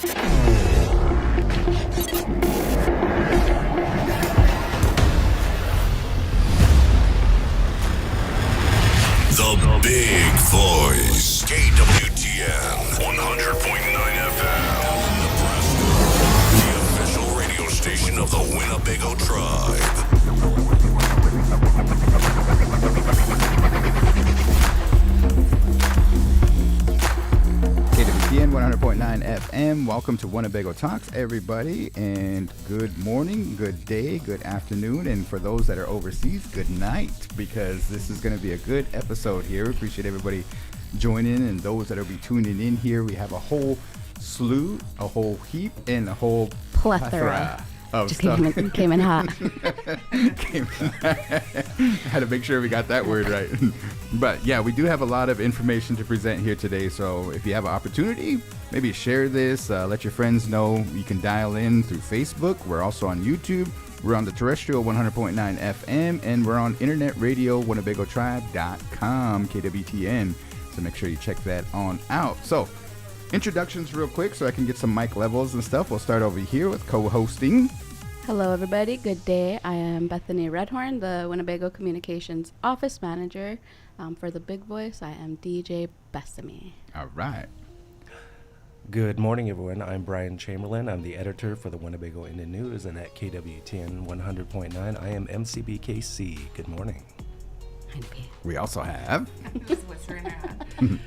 The Big Voice. KWTN 100.9 FM. Nebraska. The official radio station of the Winnebago Tribe. KWTN 100.9 FM. Welcome to Winnebago Talks, everybody. And good morning, good day, good afternoon. And for those that are overseas, good night, because this is going to be a good episode here. Appreciate everybody joining, and those that will be tuning in here. We have a whole slew, a whole heap, and a whole plethora of just stuff. came in hot. Had to make sure we got that word right. But yeah, we do have a lot of information to present here today. So if you have an opportunity, maybe share this, let your friends know. You can dial in through Facebook. We're also on YouTube. We're on the terrestrial 100.9 FM, and we're on internet radio, WinnebagoTribe.com, KWTN. So make sure you check that on out. So introductions real quick so I can get some mic levels and stuff. We'll start over here with co-hosting. Hello, everybody. Good day. I am Bethany Redhorn, the Winnebago Communications Office Manager. For the Big Voice, I am DJ Bethany. All right. Good morning, everyone. I'm Brian Chamberlain. I'm the editor for the Winnebago Indian News, and at KWTN 100.9, I am MCBKC. Good morning. We also have... Just whispering around.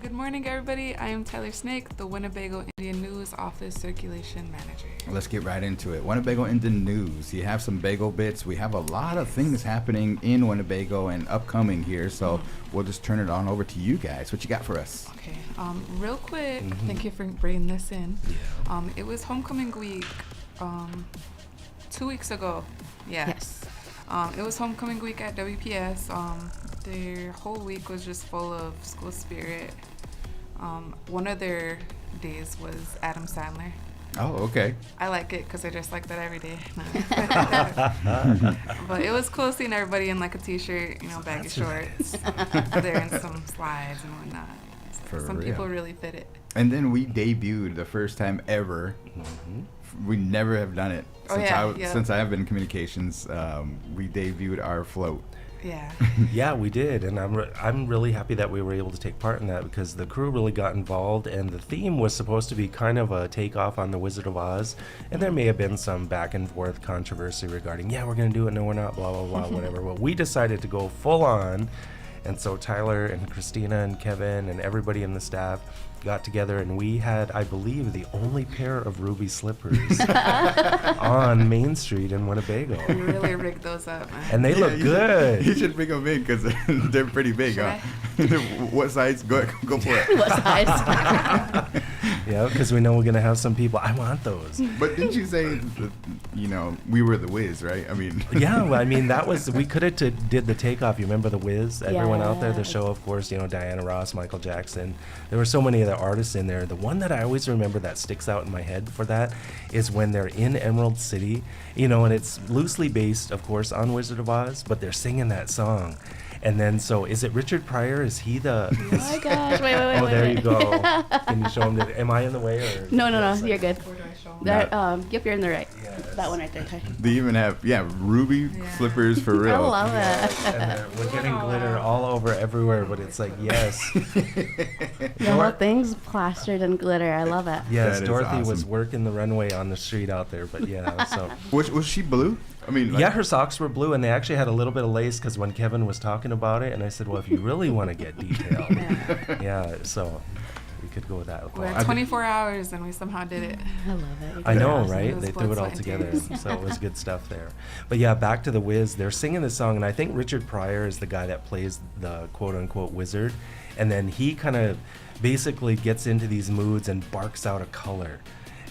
Good morning, everybody. I am Tyler Snake, the Winnebago Indian News Office Circulation Manager. Let's get right into it. Winnebago Indian News. You have some bagel bits. We have a lot of things happening in Winnebago and upcoming here, so we'll just turn it on over to you guys. What you got for us? Okay. Real quick, thank you for bringing this in. Yeah. It was homecoming week 2 weeks ago. Yeah. Yes. It was homecoming week at WPS. Their whole week was just full of school spirit. One of their days was Adam Sandler. Oh, okay. I like it because I dress like that every day. But it was cool seeing everybody in like a t-shirt, baggy shorts. There and some slides and whatnot. Some people really fit it. And then we debuted the first time ever. We never have done it since I have been in communications. We debuted our float. Yeah. Yeah, we did, and I'm really happy that we were able to take part in that because the crew really got involved, and the theme was supposed to be kind of a takeoff on the Wizard of Oz, and there may have been some back and forth controversy regarding, we're going to do it, no, we're not, blah, blah, blah, whatever. Well, we decided to go full on, and so Tyler and Christina and Kevin and everybody in the staff got together, and we had, I believe, the only pair of ruby slippers on Main Street in Winnebago. We really rigged those up, man. And they look good. You should bring them in because they're pretty big, huh? What size? Go for it. What size? Yeah, because we know we're going to have some people, I want those. But didn't you say, that, we were the Wiz, right? I mean. Yeah, well, I mean, we could have did the takeoff. You remember the Wiz? Everyone out there, the Yes. show, of course, Diana Ross, Michael Jackson. There were so many other artists in there. The one that I always remember that sticks out in my head for that is when they're in Emerald City, and it's loosely based, of course, on Wizard of Oz, but they're singing that song. And then, so is it Richard Pryor? Is he the... Oh my gosh, wait. Oh, there you go. Can you show him? Am I in the way? Or No, you're good. Where do I show 'em? There, yep, you're in the right. Yes. That one right there. They even have, ruby slippers for real. I love it. And we're getting glitter all over everywhere, but it's like, yes. The whole thing's plastered in glitter. I love it. Yes, That is Dorothy was awesome. working the runway on the street out there, but so. Was she blue? I mean, Yeah, her socks were blue, and they actually had a little bit of lace because when Kevin was talking about it, and I said, well, if you really want to get detailed, so we could go with that. We're at 24 hours and we somehow did it. I love it. I know, Awesome. right? It was They blood, threw it all sweat, and together, tears. so it was good stuff there. But yeah, back to the Wiz. They're singing this song, and I think Richard Pryor is the guy that plays the quote-unquote wizard, and then he kind of basically gets into these moods and barks out a color.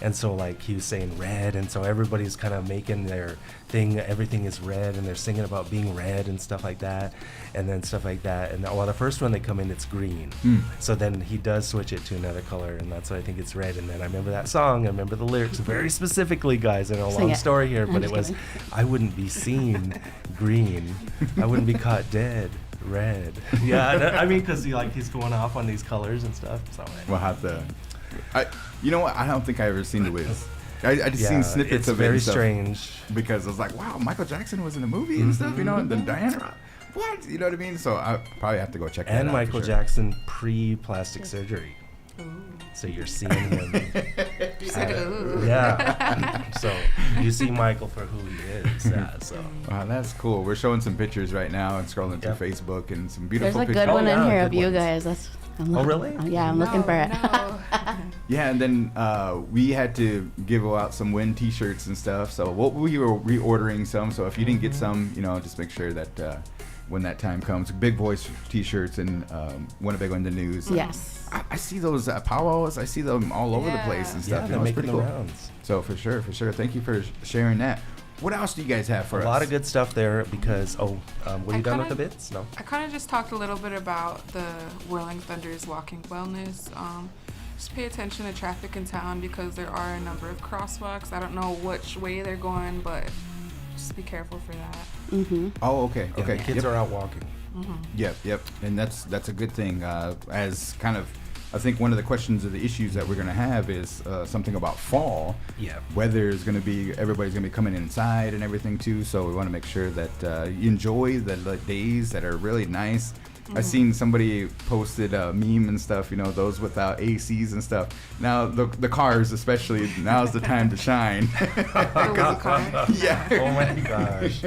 And so, like, he was saying red, and so everybody's kind of making their thing, everything is red, and they're singing about being red and stuff like that, and then stuff like that. And the first one they come in, it's green. So then he does switch it to another color, and that's why I think it's red. And then I remember that song, I remember the lyrics very specifically, guys. I know a Sing long it. story here, but I'm it just was, kidding. I wouldn't be seen green. I wouldn't be caught dead. Red. Yeah, I mean, because he's going off on these colors and stuff. So We'll have to You know what? I don't think I ever seen The Wiz. I just seen snippets of it. Very and stuff strange. because I was like, wow, Michael Jackson was in the movie and stuff, and then Diana. What? You know what I mean? So I probably have to go check that out. And Michael for sure. Jackson pre-plastic surgery. So you're seeing him. You said, ooh. Yeah. So you see Michael for who he is. Yeah, so. Wow, that's cool. We're showing some pictures right now and scrolling through Facebook and some beautiful There's a pictures. good one in yeah, here good of you ones. guys. That's. Really? Yeah, I'm looking for it. No. Yeah, and then we had to give out some WIN T-shirts and stuff. So we were reordering some. So if you didn't get some, just make sure that when that time comes, Big Voice T-shirts and Winnebago in the News. Yes. I see those powwows. I see them all over the place and Yeah, stuff. they're It's making pretty the cool. rounds. So for sure. Thank you for sharing that. What else do you guys have for us? A lot of good stuff there because, were you done with the bits? No? I kind of just talked a little bit about the Whirling Thunder's walking wellness. Just pay attention to traffic in town because there are a number of crosswalks. I don't know which way they're going, but just be careful for that. Mm-hmm. Oh, okay. Yeah, Okay. the kids are out walking. Yep. And that's a good thing. As kind of, I think one of the questions or the issues that we're going to have is something about fall. Yeah. Weather is going to be, everybody's going to be coming inside and everything too. So we want to make sure that you enjoy the days that are really nice. I seen somebody posted a meme and stuff, those without ACs and stuff. Now the cars, especially, now's the time to shine. Yeah. Oh my gosh.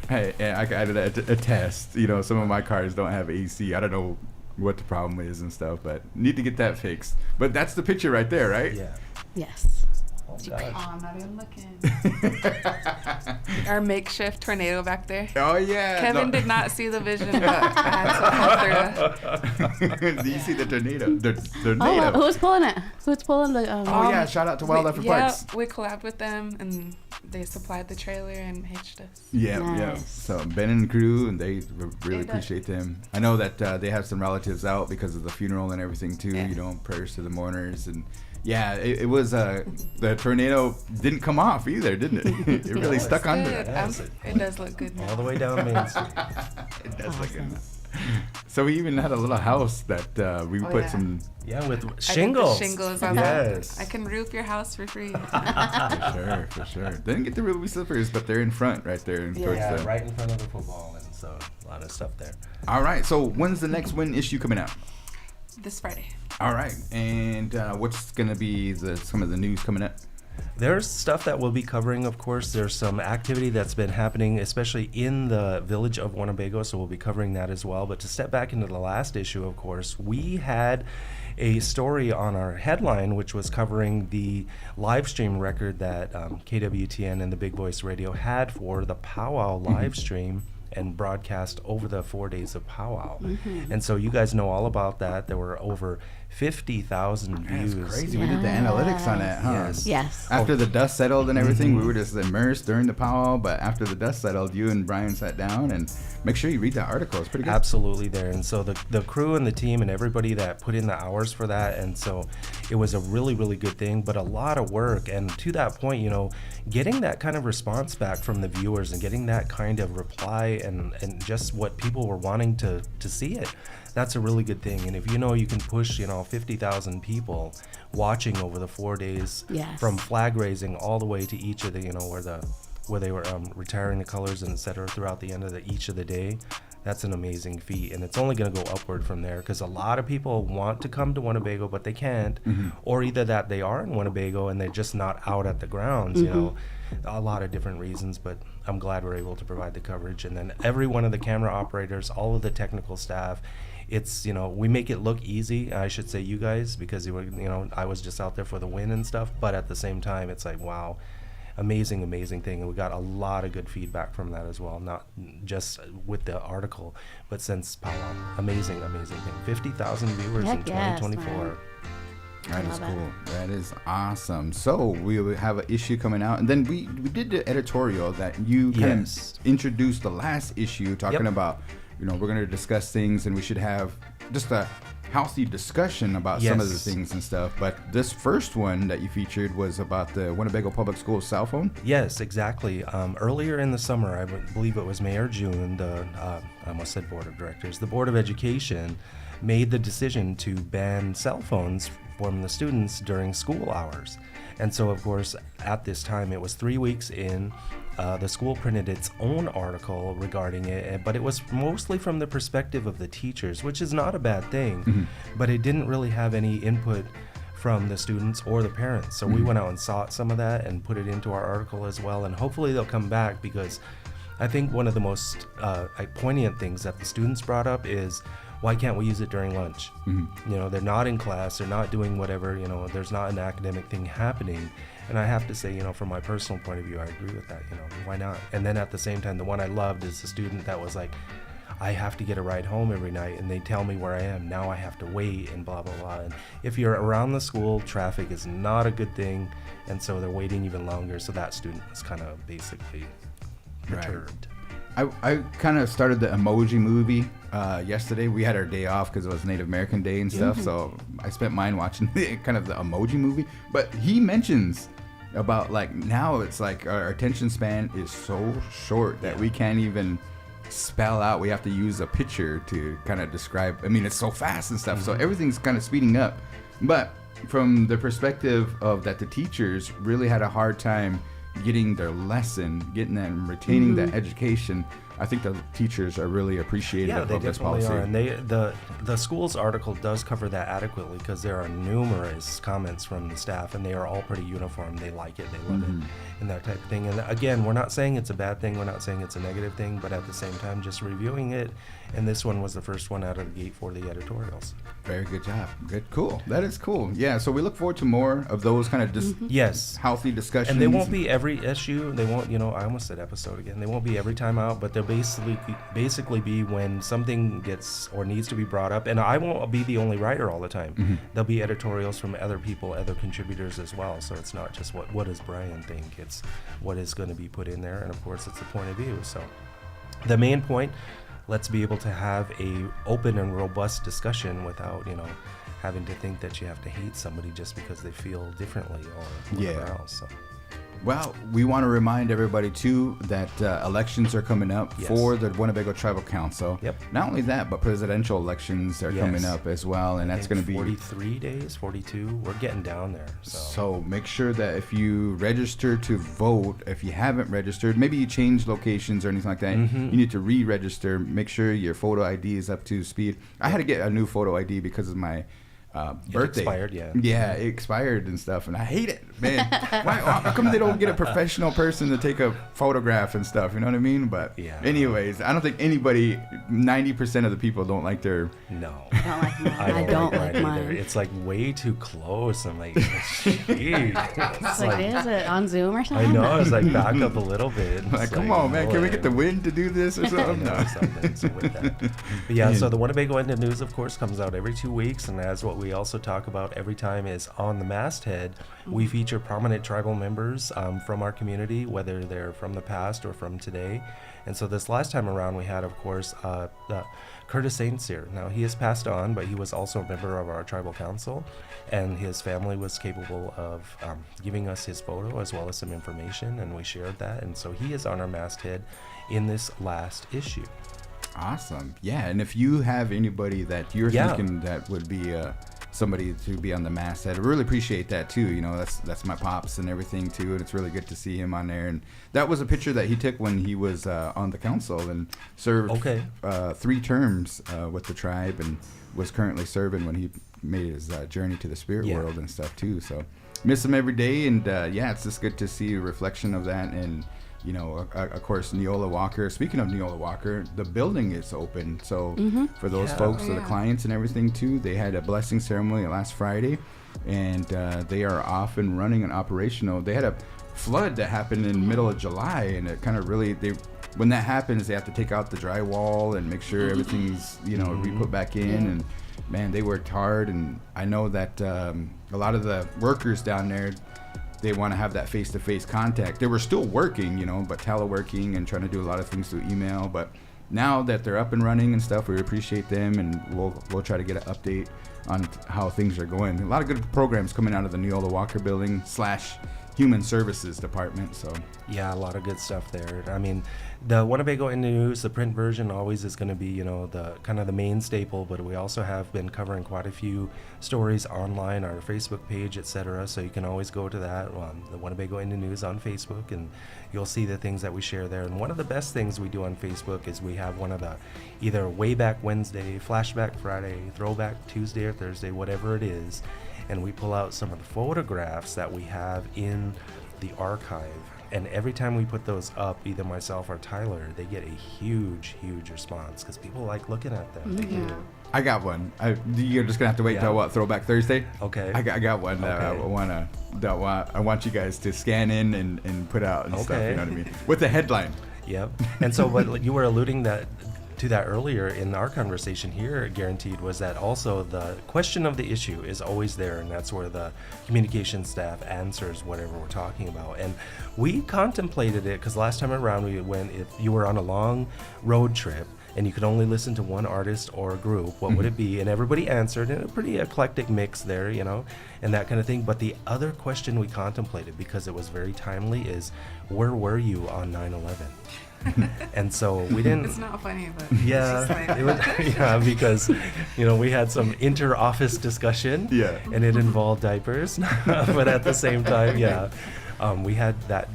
Hey, I got a test. Some of my cars don't have AC. I don't know what the problem is and stuff, but need to get that fixed. But that's the picture right there, right? Yeah. Yes. Oh, Oh, gosh. I'm not even looking. Our makeshift tornado back there. Oh yeah. Kevin did not see the vision, but I had to come through. Do you see the tornado? The Oh, tornado. who's pulling it? Who's pulling the? Oh yeah! Shout out to Wildlife and Parks. We collabed with them, and they supplied the trailer and hitched us. Yeah. Nice. So Ben and crew, and they really And, appreciate them. I know that they have some relatives out because of the funeral and everything too. Yeah. Prayers to the mourners and. Yeah, it was the tornado didn't come off either, didn't it? It really stuck under. Good. Yes. It does look good now. All the way down Main Street. It does look good. So we even had a little house that we put yeah. some. Yeah, with I think the shingles. shingles on Yes. I can roof your house for free. For sure. Didn't get the ruby slippers, but they're in front right there. Towards Yeah, the... right in front of the football, and so a lot of stuff there. All right. So when's the next WIN issue coming out? This Friday. All right. And what's gonna be some of the news coming up? There's stuff that we'll be covering, of course. There's some activity that's been happening, especially in the village of Winnebago, so we'll be covering that as well. But to step back into the last issue, of course, we had a story on our headline, which was covering the live stream record that KWTN and the Big Voice Radio had for the Powwow live stream and broadcast over the 4 days of Powwow. And so you guys know all about that. There were over 50,000 views. That's crazy. We did the analytics on that, huh? Yes. Yes. After the dust settled and everything, we were just immersed during the powwow. But after the dust settled, you and Brian sat down and make sure you read that article. It's pretty good. Absolutely there. And so the crew and the team and everybody that put in the hours for that, and so it was a really, really good thing, but a lot of work. And to that point, getting that kind of response back from the viewers and getting that kind of reply and just what people were wanting to see it, that's a really good thing. And if you can push 50,000 people watching over the 4 days, Yes. from flag raising all the way to each of the where they were retiring the colors and et cetera throughout the end of each of the day, that's an amazing feat. And it's only going to go upward from there because a lot of people want to come to Winnebago but they can't, or either that they are in Winnebago and they're just not out at the grounds. A lot of different reasons, but I'm glad we're able to provide the coverage. And then every one of the camera operators, all of the technical staff, it's we make it look easy. I should say you guys, because I was just out there for the win and stuff, but at the same time it's like, wow, amazing thing. And we got a lot of good feedback from that as well, not just with the article but since Powwow. Amazing thing. 50,000 viewers Heck in yes, 2024. man. That is love it. cool. That is awesome. So we will have an issue coming out, and then we did the editorial that you kind Yes. of introduced the last issue, talking about we're going to discuss things, and we should have just a healthy discussion about some of the Yes. things and stuff. But this first one that you featured was about the Winnebago Public Schools cell phone. Yes, exactly. Earlier in the summer, I believe it was May or June, I almost said Board of Directors, the Board of Education made the decision to ban cell phones from the students during school hours. And so, of course, at this time, it was 3 weeks in. The school printed its own article regarding it, but it was mostly from the perspective of the teachers, which is not a bad thing, but it didn't really have any input from the students or the parents. So we went out and sought some of that and put it into our article as well, and hopefully they'll come back, because I think one of the most poignant things that the students brought up is, why can't we use it during lunch? You know, they're not in class, they're not doing whatever, you know, there's not an academic thing happening. And I have to say, you know, from my personal point of view, I agree with that, you know, why not? And then at the same time, the one I loved is the student that was like, I have to get a ride home every night, and they tell me where I am. Now I have to wait and blah, blah, blah. And if you're around the school, traffic is not a good thing. And so they're waiting even longer. So that student was kind of basically perturbed. I kind of started the emoji movie yesterday. We had our day off because it was Native American Day and stuff. So I spent mine watching kind of the emoji movie. But he mentions about, like, now it's like our attention span is so short that we can't even spell out. We have to use a picture to kind of describe. I mean, it's so fast and stuff. So everything's kind of speeding up. But from the perspective of that, the teachers really had a hard time getting their lesson, getting them, retaining that education. I think the teachers are really appreciative of this policy. Yeah, they definitely are. And the school's article does cover that adequately, because there are numerous comments from the staff, and they are all pretty uniform. They like it, they love it, and that type of thing. And again, we're not saying it's a bad thing, we're not saying it's a negative thing, but at the same time, just reviewing it. And this one was the first one out of the gate for the editorials. Very good job. Good, cool. That is cool. Yeah, so we look forward to more of those kind of healthy discussions. And they won't be every issue. They won't, you know, I almost said episode again. They won't be every time out, but they'll basically be when something gets or needs to be brought up. And I won't be the only writer all the time. There'll be editorials from other people, other contributors as well. So it's not just what does Brian think. It's what is going to be put in there. And of course, it's the point of view. So the main point, let's be able to have a open and robust discussion without, you know, having to think that you have to hate somebody just because they feel differently or whatever else. So. Well, we want to remind everybody, too, that elections are coming up for the Winnebago Tribal Council. Not only that, but presidential elections are coming up as well, and that's going to be 43 days, 42. We're getting down there. So make sure that if you register to vote, if you haven't registered, maybe you change locations or anything like that, you need to re-register. Make sure your photo ID is up to speed. I had to get a new photo ID because of my birthday. It expired, it expired and stuff, and I hate it, man. How come they don't get a professional person to take a photograph and stuff, you know what I mean? But anyways, I don't think anybody, 90% of the people don't like their... I don't like mine. I don't like mine either. It's like way too close. I'm like, jeez. It's like, is it on Zoom or something? I know, it's like back up a little bit. Like, come on, man, can we get the W.I.N to do this or something? So with that. But yeah, so the Winnebago End of News, of course, comes out every 2 weeks, and as what we also talk about every time is on the masthead, we feature prominent tribal members from our community, whether they're from the past or from today. And so this last time around, we had, of course, Curtis St. Cyr. Now, he has passed on, but he was also a member of our tribal council, and his family was capable of giving us his photo as well as some information, and we shared that. And so he is on our masthead in this last issue. Awesome. Yeah, and if you have anybody that you're thinking that would be somebody to be on the masthead, I really appreciate that too. You know, that's my pops and everything too, and it's really good to see him on there. And that was a picture that he took when he was on the council and served 3 terms with the tribe, and was currently serving when he made his journey to the spirit world and stuff too. So miss him every day, and it's just good to see a reflection of that. And you know, of course, Neola Walker. Speaking of Neola Walker, the building is open. So for those folks, the clients and everything too, they had a blessing ceremony last Friday, and they are off and running and operational. They had a flood that happened in the middle of July, and it kind of really, when that happens, they have to take out the drywall and make sure everything's, you know, re-put back in. And man, they worked hard, and I know that a lot of the workers down there, they want to have that face-to-face contact. They were still working, you know, but teleworking and trying to do a lot of things through email. But now that they're up and running and stuff, we appreciate them, and we'll try to get an update on how things are going. A lot of good programs coming out of the Neola Walker building / human services department. So Yeah, a lot of good stuff there. I mean, the Winnebago in the News, the print version always is going to be, you know, the kind of the main staple, but we also have been covering quite a few stories online, our Facebook page, etc. So you can always go to that, the Winnebago in the News on Facebook, and you'll see the things that we share there. And one of the best things we do on Facebook is we have one of the either Way Back Wednesday, Flashback Friday, Throwback Tuesday or Thursday, whatever it is, and we pull out some of the photographs that we have in the archive. And every time we put those up, either myself or Tyler, they get a huge response because people like looking at them. They do. I got one. You're just gonna have to wait till what, Throwback Thursday? Okay. I got one that I want you guys to scan in and put out and stuff. You know what I mean? With the headline. Yep. And so what you were alluding to that earlier in our conversation here, guaranteed, was that also the question of the issue is always there, and that's where the communication staff answers whatever we're talking about. And we contemplated it because last time around we went, if you were on a long road trip and you could only listen to one artist or group, what would it be? And everybody answered in a pretty eclectic mix there, you know, and that kind of thing. But the other question we contemplated, because it was very timely, is where were you on 9/11? And so we didn't. It's not funny, but Yeah, it was, yeah, because you know we had some inter-office discussion. Yeah. And it involved diapers, but at the same time, yeah, we had that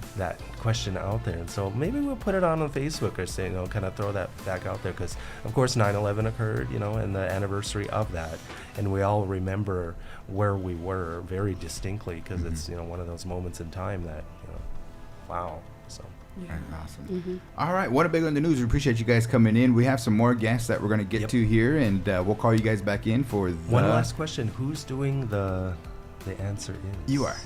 question out there, and so maybe we'll put it on Facebook or say, you know, kind of throw that back out there because of course 9/11 occurred, you know, and the anniversary of that, and we all remember where we were very distinctly because it's, you know, one of those moments in time that, you know, wow. So. yeah. Awesome. All right, Winnebago in the News. We appreciate you guys coming in. We have some more guests that we're going to get to here, and we'll call you guys back in for one last question. Who's doing the answer is? You are.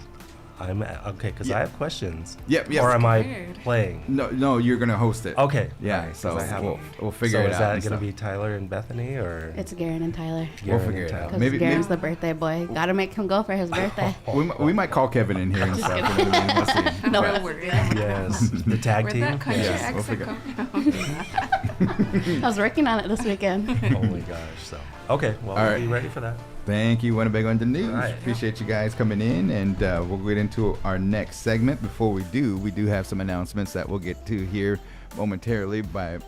I'm okay because I have questions. Yep. Or am I Weird. playing? No, you're going to host it. Okay. Yeah, Alright, so 'cause I have- we'll figure it out. So is that and going to stuff. be Tyler and Bethany or? It's Garan and Tyler. We'll Garan figure and it out. Tyler? Because Maybe Garen's the birthday boy. Gotta make him go for his birthday. we might call Kevin in here and stuff. You know what I mean? We'll see. No, Real let's weird. do that. Yes, the tag Where'd team. that country Yeah, we'll accent figure- come from? I was working on it this weekend. Oh my gosh. So okay, well, All we'll right. be ready for that. Thank you, Winnebago in the News. All right. Appreciate you guys coming in, and we'll get into our next segment. Before we do have some announcements that we'll get to here momentarily by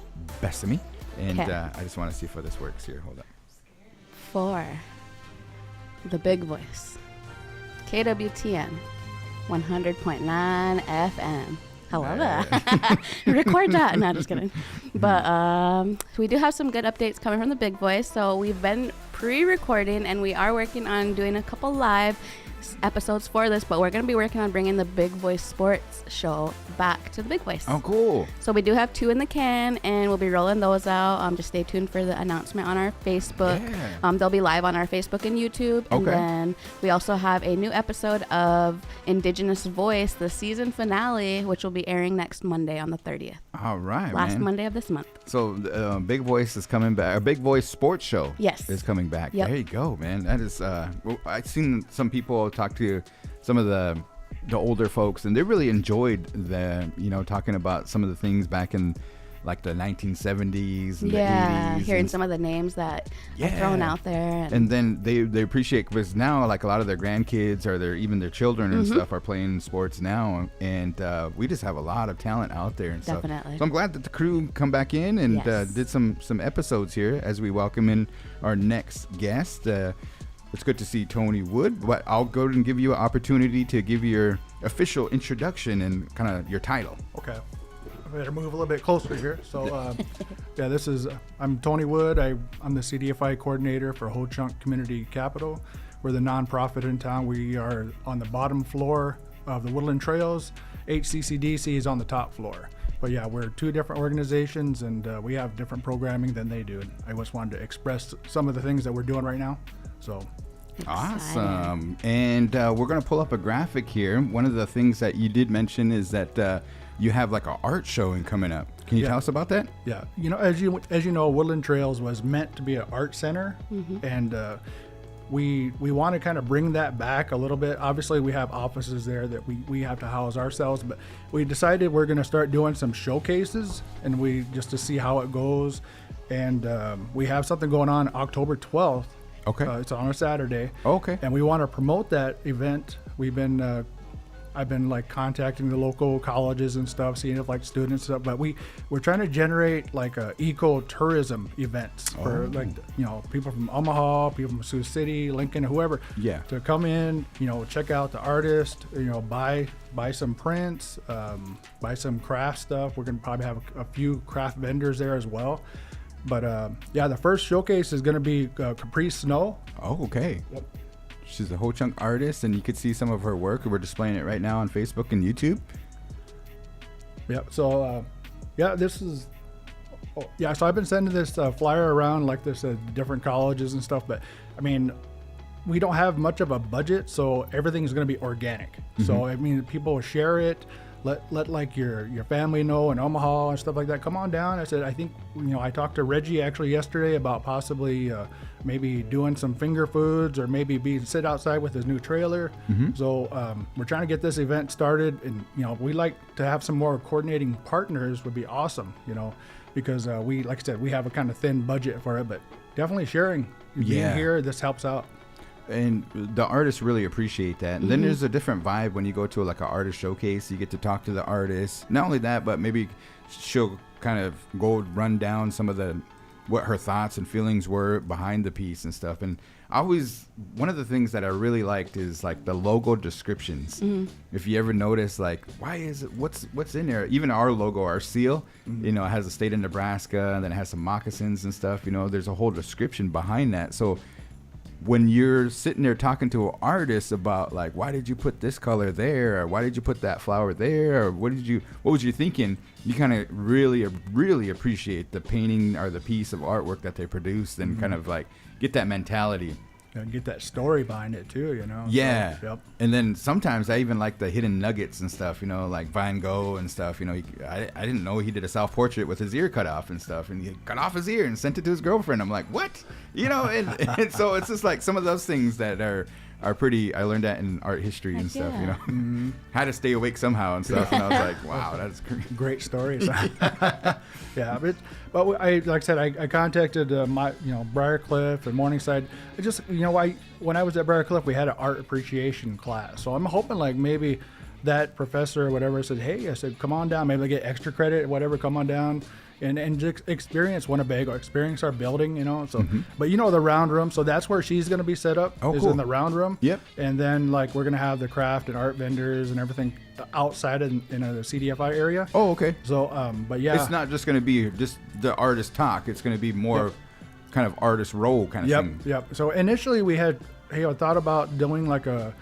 Bethany. And Okay. I just want to see if this works here. Hold on. For the big voice, KWTN 100.9 FM. I love that. Record that. No, just kidding. But we do have some good updates coming from the big voice. So we've been pre-recording, and we are working on doing a couple live episodes for this, but we're going to be working on bringing the Big Voice Sports Show back to the Big Voice. Oh, cool. So we do have 2 in the can, and we'll be rolling those out. Just stay tuned for the announcement on our Facebook. Yeah. They'll be live on our Facebook and YouTube. And Okay. then we also have a new episode of Indigenous Voice, the season finale, which will be airing next Monday on the 30th. All right, Last man. Monday of this month. So Big Voice is coming back. Our Big Voice Sports Show Yes. is coming back. Yep. There you go, man. That is. Well, I've seen some people talk to some of the older folks, and they really enjoyed talking about some of the things back in like the 1970s and the 80s. Hearing and some of the names that are thrown out there. And then they appreciate, because now like a lot of their grandkids or even their children and Mm-hmm. stuff are playing sports now, and we just have a lot of talent out there and stuff. Definitely. So I'm glad that the crew come back in and Yes. did some episodes here as we welcome in our next guest. It's good to see Tony Wood, but I'll go and give you an opportunity to give your official introduction and kind of your title. Okay. I better move a little bit closer here. So, I'm Tony Wood. I'm the CDFI coordinator for Ho Chunk Community Capital. We're the nonprofit in town. We are on the bottom floor of the Woodland Trails. HCCDC is on the top floor. But yeah, we're 2 different organizations, and we have different programming than they do. I just wanted to express some of the things that we're doing right now. So. Awesome. And we're going to pull up a graphic here. One of the things that you did mention is that you have like an art showing coming up. Can you tell us about that? Yeah, as you know, Woodland Trails was meant to be an art center, and we want to kind of bring that back a little bit. Obviously, we have offices there that we have to house ourselves, but we decided we're going to start doing some showcases, and we just to see how it goes. And we have something going on October 12th. Okay. It's on a Saturday. Okay. And we want to promote that event. We've been I've been like contacting the local colleges and stuff, seeing if like students stuff. But we're trying to generate like eco tourism events for like people from Omaha, people from Sioux City, Lincoln, whoever. Yeah. To come in, check out the artist, buy some prints, buy some craft stuff. We're gonna probably have a few craft vendors there as well. But the first showcase is gonna be Capri Snow. Oh, okay. Yep. She's a whole chunk artist, and you could see some of her work. We're displaying it right now on Facebook and YouTube. Yep. So, this is. So I've been sending this flyer around like this at different colleges and stuff. But I mean, we don't have much of a budget, so everything's going to be organic. So I mean, people share it. Let like your family know in Omaha and stuff like that. Come on down. I said, I think, I talked to Reggie actually yesterday about possibly maybe doing some finger foods or maybe sit outside with his new trailer. So we're trying to get this event started, and we like to have some more coordinating partners would be awesome, because we, like I said, we have a kind of thin budget for it, but definitely sharing being here, this helps out. And the artists really appreciate that. And then there's a different vibe when you go to like an artist showcase. You get to talk to the artist. Not only that, but maybe she'll kind of go run down some of what her thoughts and feelings were behind the piece and stuff. And one of the things that I really liked is like the logo descriptions. If you ever notice, like, why is it, what's in there? Even our logo, our seal, it has the state of Nebraska, and then it has some moccasins and stuff. There's a whole description behind that. So when you're sitting there talking to an artist about like, why did you put this color there, or why did you put that flower there, or what was you thinking, you kind of really appreciate the painting or the piece of artwork that they produced, and kind of like get that mentality and get that story behind it too, Yeah. So, yep. And then sometimes I even like the hidden nuggets and stuff, like Van Gogh and stuff. I didn't know he did a self-portrait with his ear cut off and stuff, and he cut off his ear and sent it to his girlfriend. I'm like, what? And so it's just like some of those things that are pretty. I learned that in art history and stuff. Had to stay awake somehow and stuff. And I was like, wow, that's great stories. Yeah, but I like I said, I contacted my Briarcliff and Morningside. I just when I was at Briarcliff, we had an art appreciation class, so I'm hoping like maybe that professor or whatever said, hey, I said, come on down, maybe I get extra credit, whatever, come on down and just experience Winnebago, experience our building, So, but the round room, so that's where she's going to be set up. Oh, is cool. In the round room. Yep. And then like we're going to have the craft and art vendors and everything outside in the CDFI area. Oh, okay. So, but yeah, it's not just going to be just the artist talk. It's going to be more kind of artist role kind of thing. Yep. So initially we had thought about doing like a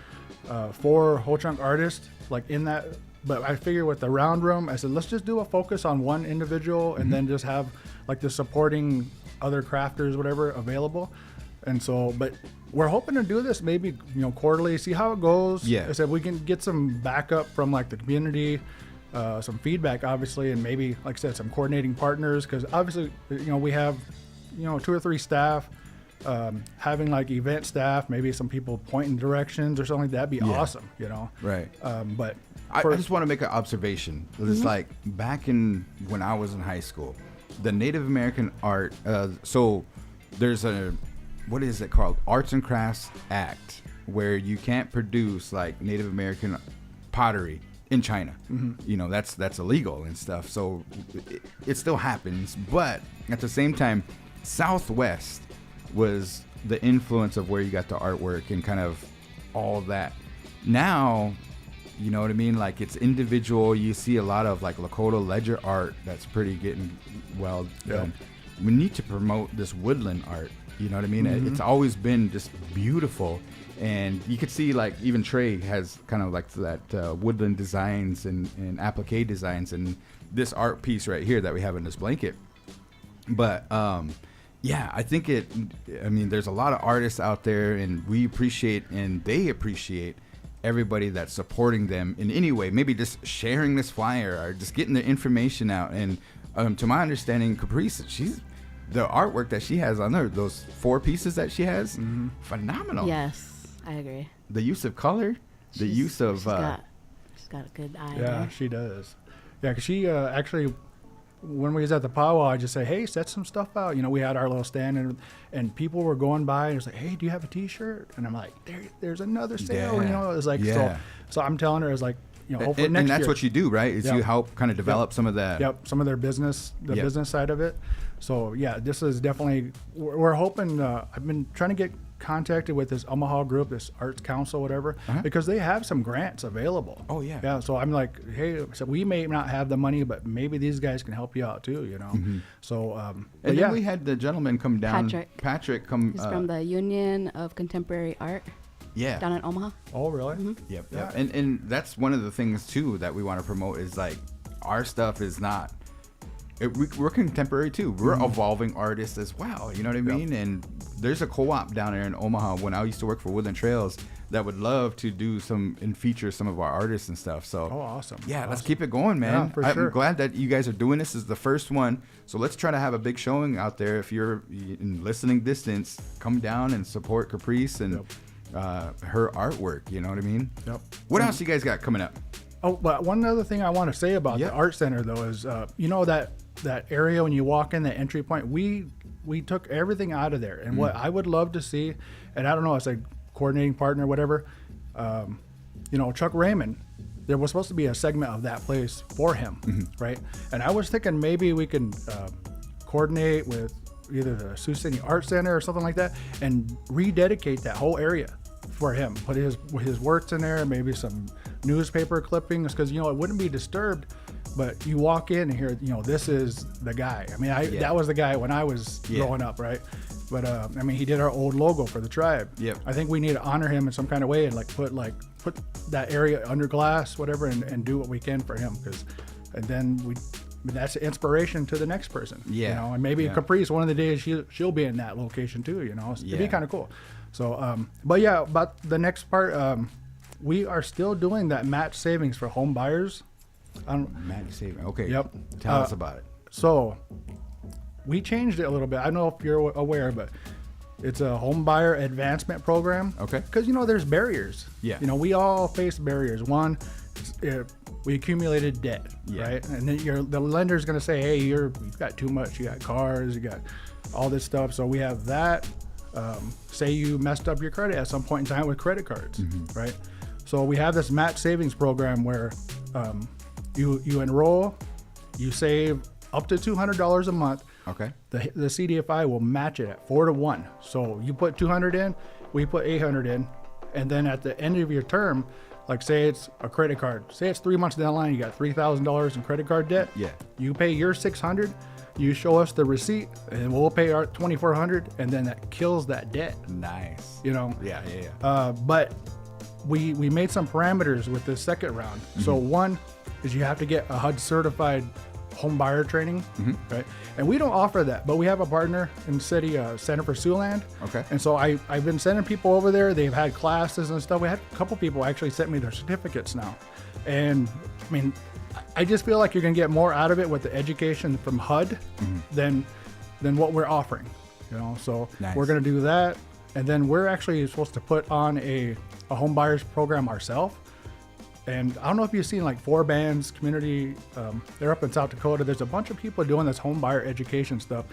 4 whole chunk artists like in that. But I figured with the round room, I said, let's just do a focus on one individual and then just have like the supporting other crafters, whatever, available. And so, but we're hoping to do this maybe, quarterly, see how it goes. Yeah. I said we can get some backup from like the community, some feedback, obviously, and maybe, like I said, some coordinating partners. Because obviously, we have, 2 or 3 staff. Having like event staff, maybe some people pointing directions or something, that'd be awesome, Right. But I just want to make an observation. It's like back when I was in high school, the Native American art. So there's what is it called? Arts and Crafts Act, where you can't produce like Native American pottery in China. That's illegal and stuff. So it still happens, but at the same time, Southwest was the influence of where you got the artwork and kind of all of that. Now, you know what I mean? Like it's individual. You see a lot of like Lakota ledger art that's pretty getting well done. We need to promote this woodland art. You know what I mean? It's always been just beautiful. And you could see like even Trey has kind of like that woodland designs and applique designs and this art piece right here that we have in this blanket. But I think there's a lot of artists out there, and we appreciate and they appreciate everybody that's supporting them in any way, maybe just sharing this flyer or just getting the information out. And to my understanding, Caprice, the artwork that she has on there, those 4 pieces that she has, phenomenal. Yes, I agree. The use of color, the use of she's got a good eye. Yeah, there. she does. Yeah, because she actually, when we was at the powwow, I just say, hey, set some stuff out. You know, we had our little stand, and people were going by and it's like, hey, do you have a T-shirt? And I'm like, there's another sale. Yeah. You know, it was like, Yeah. so I'm telling her, I was like, you know, hopefully and next that's year. what you do, right? Is Yep. you help kind of develop some of that. Yep, some of their business, the Yep. business side of it. So yeah, this is definitely, we're hoping, I've been trying to get contacted with this Omaha group, this Arts Council, whatever, because they have some grants available. Oh, yeah. Yeah, so I'm like, hey, so we may not have the money, but maybe these guys can help you out too, you know? So, but And yeah. then we had the gentleman come down. Patrick come. He's from the Union of Contemporary Art Yeah. down in Omaha. Oh, really? Yep. Yeah. And that's one of the things too that we want to promote is like our stuff is not. We're contemporary too. We're evolving artists as well. You know what I mean? And there's a co-op down there in Omaha when I used to work for Woodland Trails that would love to do some and feature some of our artists and stuff. So Oh, awesome. yeah, let's Awesome. keep it going, man. Yeah, for I'm sure. glad that you guys are doing this. This is the first one. So let's try to have a big showing out there. If you're in listening distance, come down and support Caprice and her artwork. You know what I mean? Yep. What else you guys got coming up? Oh, but one other thing I want to say about Yep. the art center though is, you know, that area when you walk in, the entry point, we took everything out of there. And what I would love to see, and I don't know, it's a coordinating partner, whatever. You know, Chuck Raymond, there was supposed to be a segment of that place for him, right? And I was thinking maybe we can coordinate with either the Sioux City Art Center or something like that, and rededicate that whole area for him. Put his works in there, maybe some newspaper clippings, because you know it wouldn't be disturbed. But you walk in and hear, you know, this is the guy. I mean, that was the guy when I was growing up, right? But I mean, he did our old logo for the tribe. Yep. I think we need to honor him in some kind of way and put that area under glass, whatever, and do what we can for him, and then that's the inspiration to the next person. Yeah. You know, and maybe Yeah. Caprice, one of the days she'll be in that location too. You know, it'd Yeah. be kind of cool. So, but yeah, about the next part, we are still doing that match savings for home buyers. Magic saving. Okay. Yep. Tell us about it. So we changed it a little bit. I don't know if you're aware, but it's a home buyer advancement program. Okay. Because, you know, there's barriers. Yeah. You know, we all face barriers. One, we accumulated debt, Yeah. right? And then the lender's going to say, hey, you've got too much. You got cars, you got all this stuff. So we have that. Say you messed up your credit at some point in time with credit cards, right? So we have this match savings program where you enroll, you save up to $200 a month. Okay. The CDFI will match it at 4-to-1. So you put 200 in, we put 800 in, and then at the end of your term, like say it's a credit card, say it's 3 months down the line, you got $3,000 in credit card debt. Yeah. You pay your 600, you show us the receipt, and we'll pay our 2,400, and then that kills that debt. Nice. You know. Yeah. But we made some parameters with this second round. So one is you have to get a HUD certified home buyer training, right? And we don't offer that, but we have a partner in the city, Center for Siouxland. Okay. And so I've been sending people over there. They've had classes and stuff. We had a couple people actually sent me their certificates now. And I mean, I just feel like you're going to get more out of it with the education from HUD than what we're offering, you know? So Nice. we're going to do that. And then we're actually supposed to put on a home buyers program ourselves. And I don't know if you've seen like 4 Bands community, they're up in South Dakota. There's a bunch of people doing this home buyer education stuff.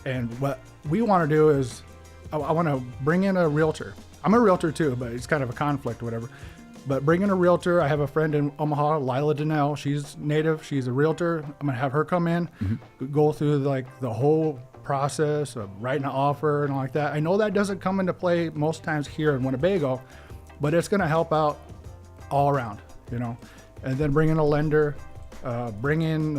And what we want to do is I want to bring in a realtor. I'm a realtor too, but it's kind of a conflict or whatever. But bring in a realtor. I have a friend in Omaha, Lila Donnell. She's native. She's a realtor. I'm going to have her come in, go through like the whole process of writing an offer and all like that. I know that doesn't come into play most times here in Winnebago, but it's going to help out all around, you know. And then bring in a lender, bring in,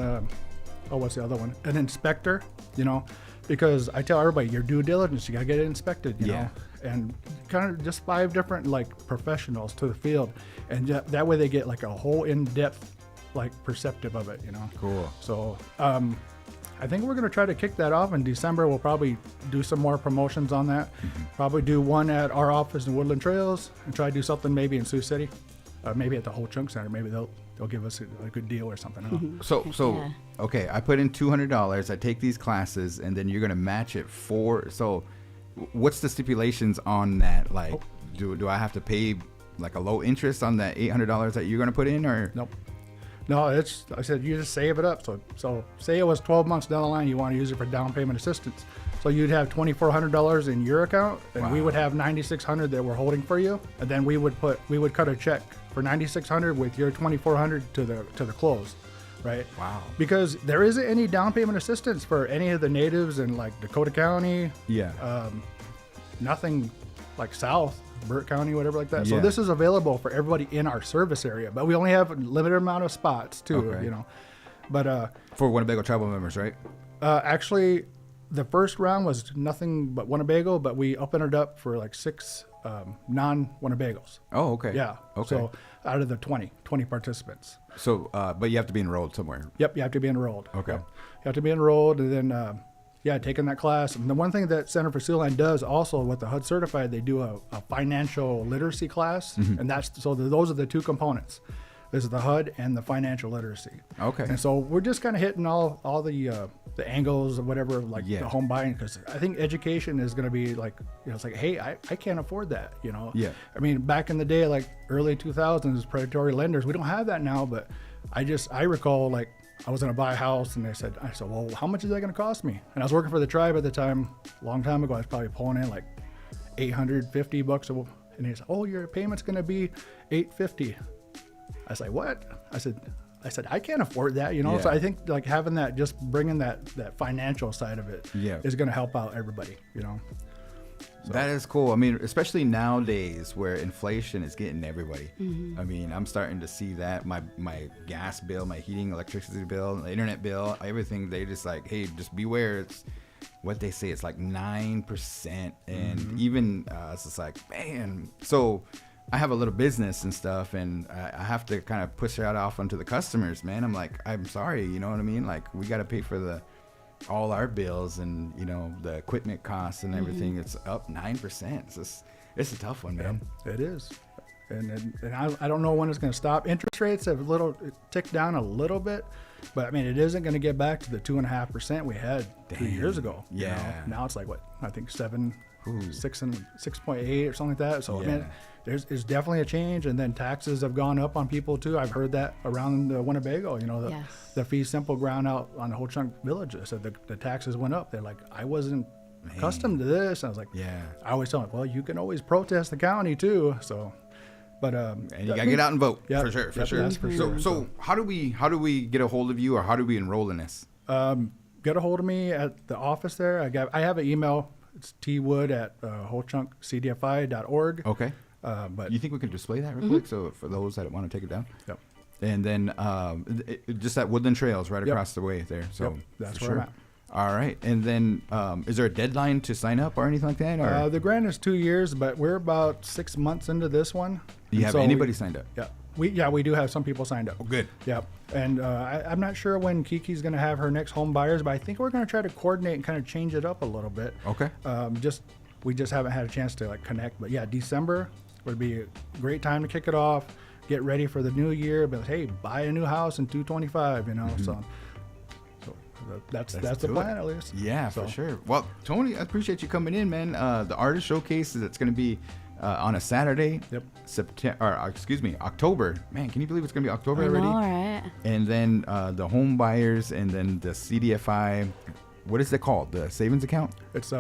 what's the other one? An inspector, you know, because I tell everybody your due diligence, you got to get it inspected, you know. And kind of just 5 different like professionals to the field, and that way they get like a whole in-depth like perceptive of it, you know. Cool. So I think we're going to try to kick that off in December. We'll probably do some more promotions on that. Probably do one at our office in Woodland Trails, and try to do something maybe in Sioux City, maybe at the Whole Chunk Center. Maybe they'll give us a good deal or something. I don't know. So Yeah. okay, I put in $200. I take these classes, and then you're gonna match it for. So, what's the stipulations on that? Like, do I have to pay like a low interest on that $800 that you're gonna put in, or Nope. No, I said you just save it up. So say it was 12 months down the line, you want to use it for down payment assistance. So you'd have $2,400 in your account, and we would have $9,600 that we're holding for you, and then we would cut a check for $9,600 with your $2,400 to the close, right? Wow. Because there isn't any down payment assistance for any of the natives in like Dakota County. Yeah. Nothing like South. Burt County, whatever like that. Yeah. So this is available for everybody in our service area, but we only have a limited amount of spots too, Okay. you know. But For Winnebago travel members, right? actually, the first round was nothing but Winnebago, but we opened it up for like 6 non-Winnebagos. Oh, okay. Yeah. Okay. So out of the 20 participants. So, but you have to be enrolled somewhere. Yep, you have to be enrolled. Okay. Yep. You have to be enrolled, and then taking that class. And the one thing that Center for Sealand does also with the HUD certified, they do a financial literacy class, and those are the two components. This is the HUD and the financial literacy. Okay. And so we're just kind of hitting all the angles or whatever, like Yeah. the home buying, because I think education is going to be like, it's like, hey, I can't afford that, Yeah. I mean, back in the day, like early 2000s, predatory lenders, we don't have that now, but I recall like I was going to buy a house, and I said, well, how much is that going to cost me? And I was working for the tribe at the time, a long time ago. I was probably pulling in like $850, and he said, oh, your payment's going to be $850. I was like, what? I said, I can't afford that, Yeah. So I think like having that, just bringing that financial side of it is going to help out everybody, So. That is cool. I mean, especially nowadays where inflation is getting everybody. I mean, I'm starting to see that my gas bill, my heating, electricity bill, the internet bill, everything. They just like, hey, just beware. It's what they say. It's like 9%, and even it's just like, man. So I have a little business and stuff, and I have to kind of push that off onto the customers. Man, I'm like, I'm sorry. You know what I mean? Like, we got to pay for all our bills and the equipment costs and everything. It's up 9%. It's a tough one, man. It is, and I don't know when it's going to stop. Interest rates have ticked down a little bit, but I mean it isn't going to get back to the 2.5% we had 2 years ago. Yeah. Now it's like what I think 6.8 or something like that. So I mean, there's definitely a change, and then taxes have gone up on people too. I've heard that around the Winnebago. The fee simple ground out on the whole chunk village. I said the taxes went up. They're like, I wasn't accustomed to this. I was like, I always tell them, well, you can always protest the county too. So, but and you gotta get out and vote for sure. That's for sure. So how do we get a hold of you, or how do we enroll in this? Get a hold of me at the office there. I have an email. It's twood@wholechunk.cdfi.org. Okay. But you think we can display that real quick, so for those that want to take it down? Yep. And then just at Woodland Trails right across the way there. So that's for where sure. I'm at. All right. And then is there a deadline to sign up or anything like that? Or The grant is 2 years, but we're about 6 months into this one. do you And have so anybody signed up? we do have some people signed up. Oh, good. Yep. And I'm not sure when Kiki's going to have her next home buyers, but I think we're going to try to coordinate and kind of change it up a little bit. Okay. We just haven't had a chance to like connect, but yeah, December would be a great time to kick it off. Get ready for the new year, but hey, buy a new house in 225, So that's the plan at least. Yeah, So. for sure. Well, Tony, I appreciate you coming in, man. The artist showcase is going to be on a Saturday. Yep. October. Man, can you believe it's going to be October already? All right. And then the home buyers, and then the CDFI. What is it called? The savings account? It's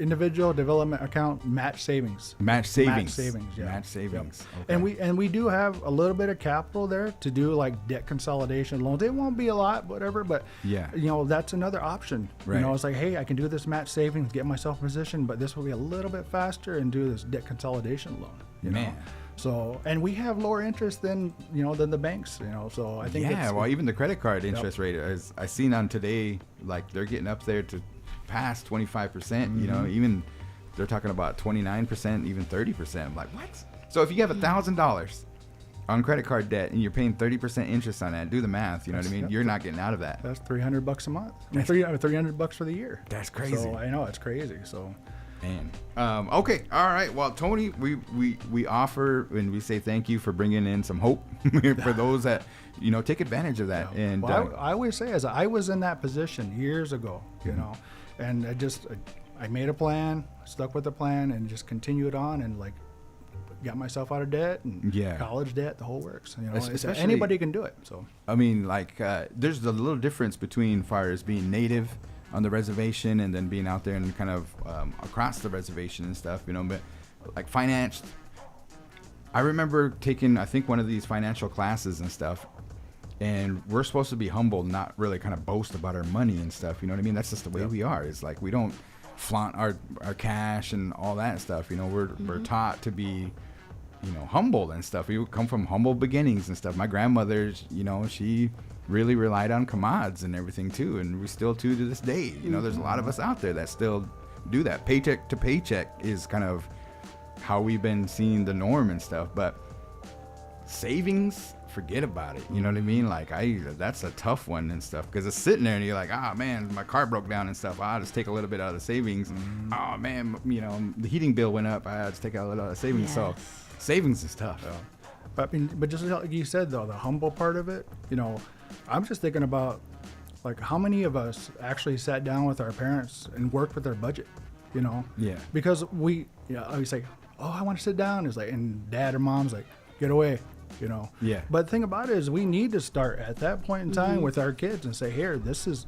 individual development account match savings. Match savings. Yeah. Match savings. Yep. Okay. And we do have a little bit of capital there to do like debt consolidation loans. It won't be a lot, whatever, but Yeah. that's another option. Right. It's like, hey, I can do this match savings, get myself positioned, but this will be a little bit faster and do this debt consolidation loan. Man. So, and we have lower interest than the banks. So I think even the credit card interest rate is, I seen on today, like they're getting up there to past 25%. Even they're talking about 29%, even 30%. I'm like, what? So if you have $1,000 on credit card debt and you're paying 30% interest on that, do the math. You know what I mean? Yep. You're not getting out of that. That's $300 a month. $300 for the year. That's crazy. So I know it's crazy. So. Man. Okay. All right. Well, Tony, we offer and we say thank you for bringing in some hope for those that take advantage of that. And well, I always say, as I was in that position years ago, and I made a plan, stuck with the plan, and just continued on. And like got myself out of debt and Yeah. college debt, the whole works. You know, Especially- anybody can do it. So I mean, like, there's a little difference between far as being native on the reservation and then being out there and kind of across the reservation and stuff, you know, but like financed. I remember taking, I think, one of these financial classes and stuff, and we're supposed to be humble, not really kind of boast about our money and stuff, you know what I mean? That's just the way we are. It's like we don't flaunt our cash and all that stuff, you know. We're taught to be, you know, humble and stuff. We come from humble beginnings and stuff. My grandmother, you know, she really relied on commods and everything too, and we still to this day. You know, there's a lot of us out there that still do that. Paycheck to paycheck is kind of how we've been seeing the norm and stuff. But savings, forget about it. You know what I mean? Like, that's a tough one and stuff, because it's sitting there and you're like, oh man, my car broke down and stuff. I'll just take a little bit out of the savings. Oh man, you know, the heating bill went up. I'll just take out a little out of the savings. So savings is tough. But, I mean, but just like you said, though, the humble part of it, you know, I'm just thinking about, like, how many of us actually sat down with our parents and worked with their budget, you know? Yeah. Because we, you know, always say, oh, I want to sit down. It's like, and dad or mom's like, get away, you know? Yeah. But the thing about it is we need to start at that point in time with our kids and say, here, this is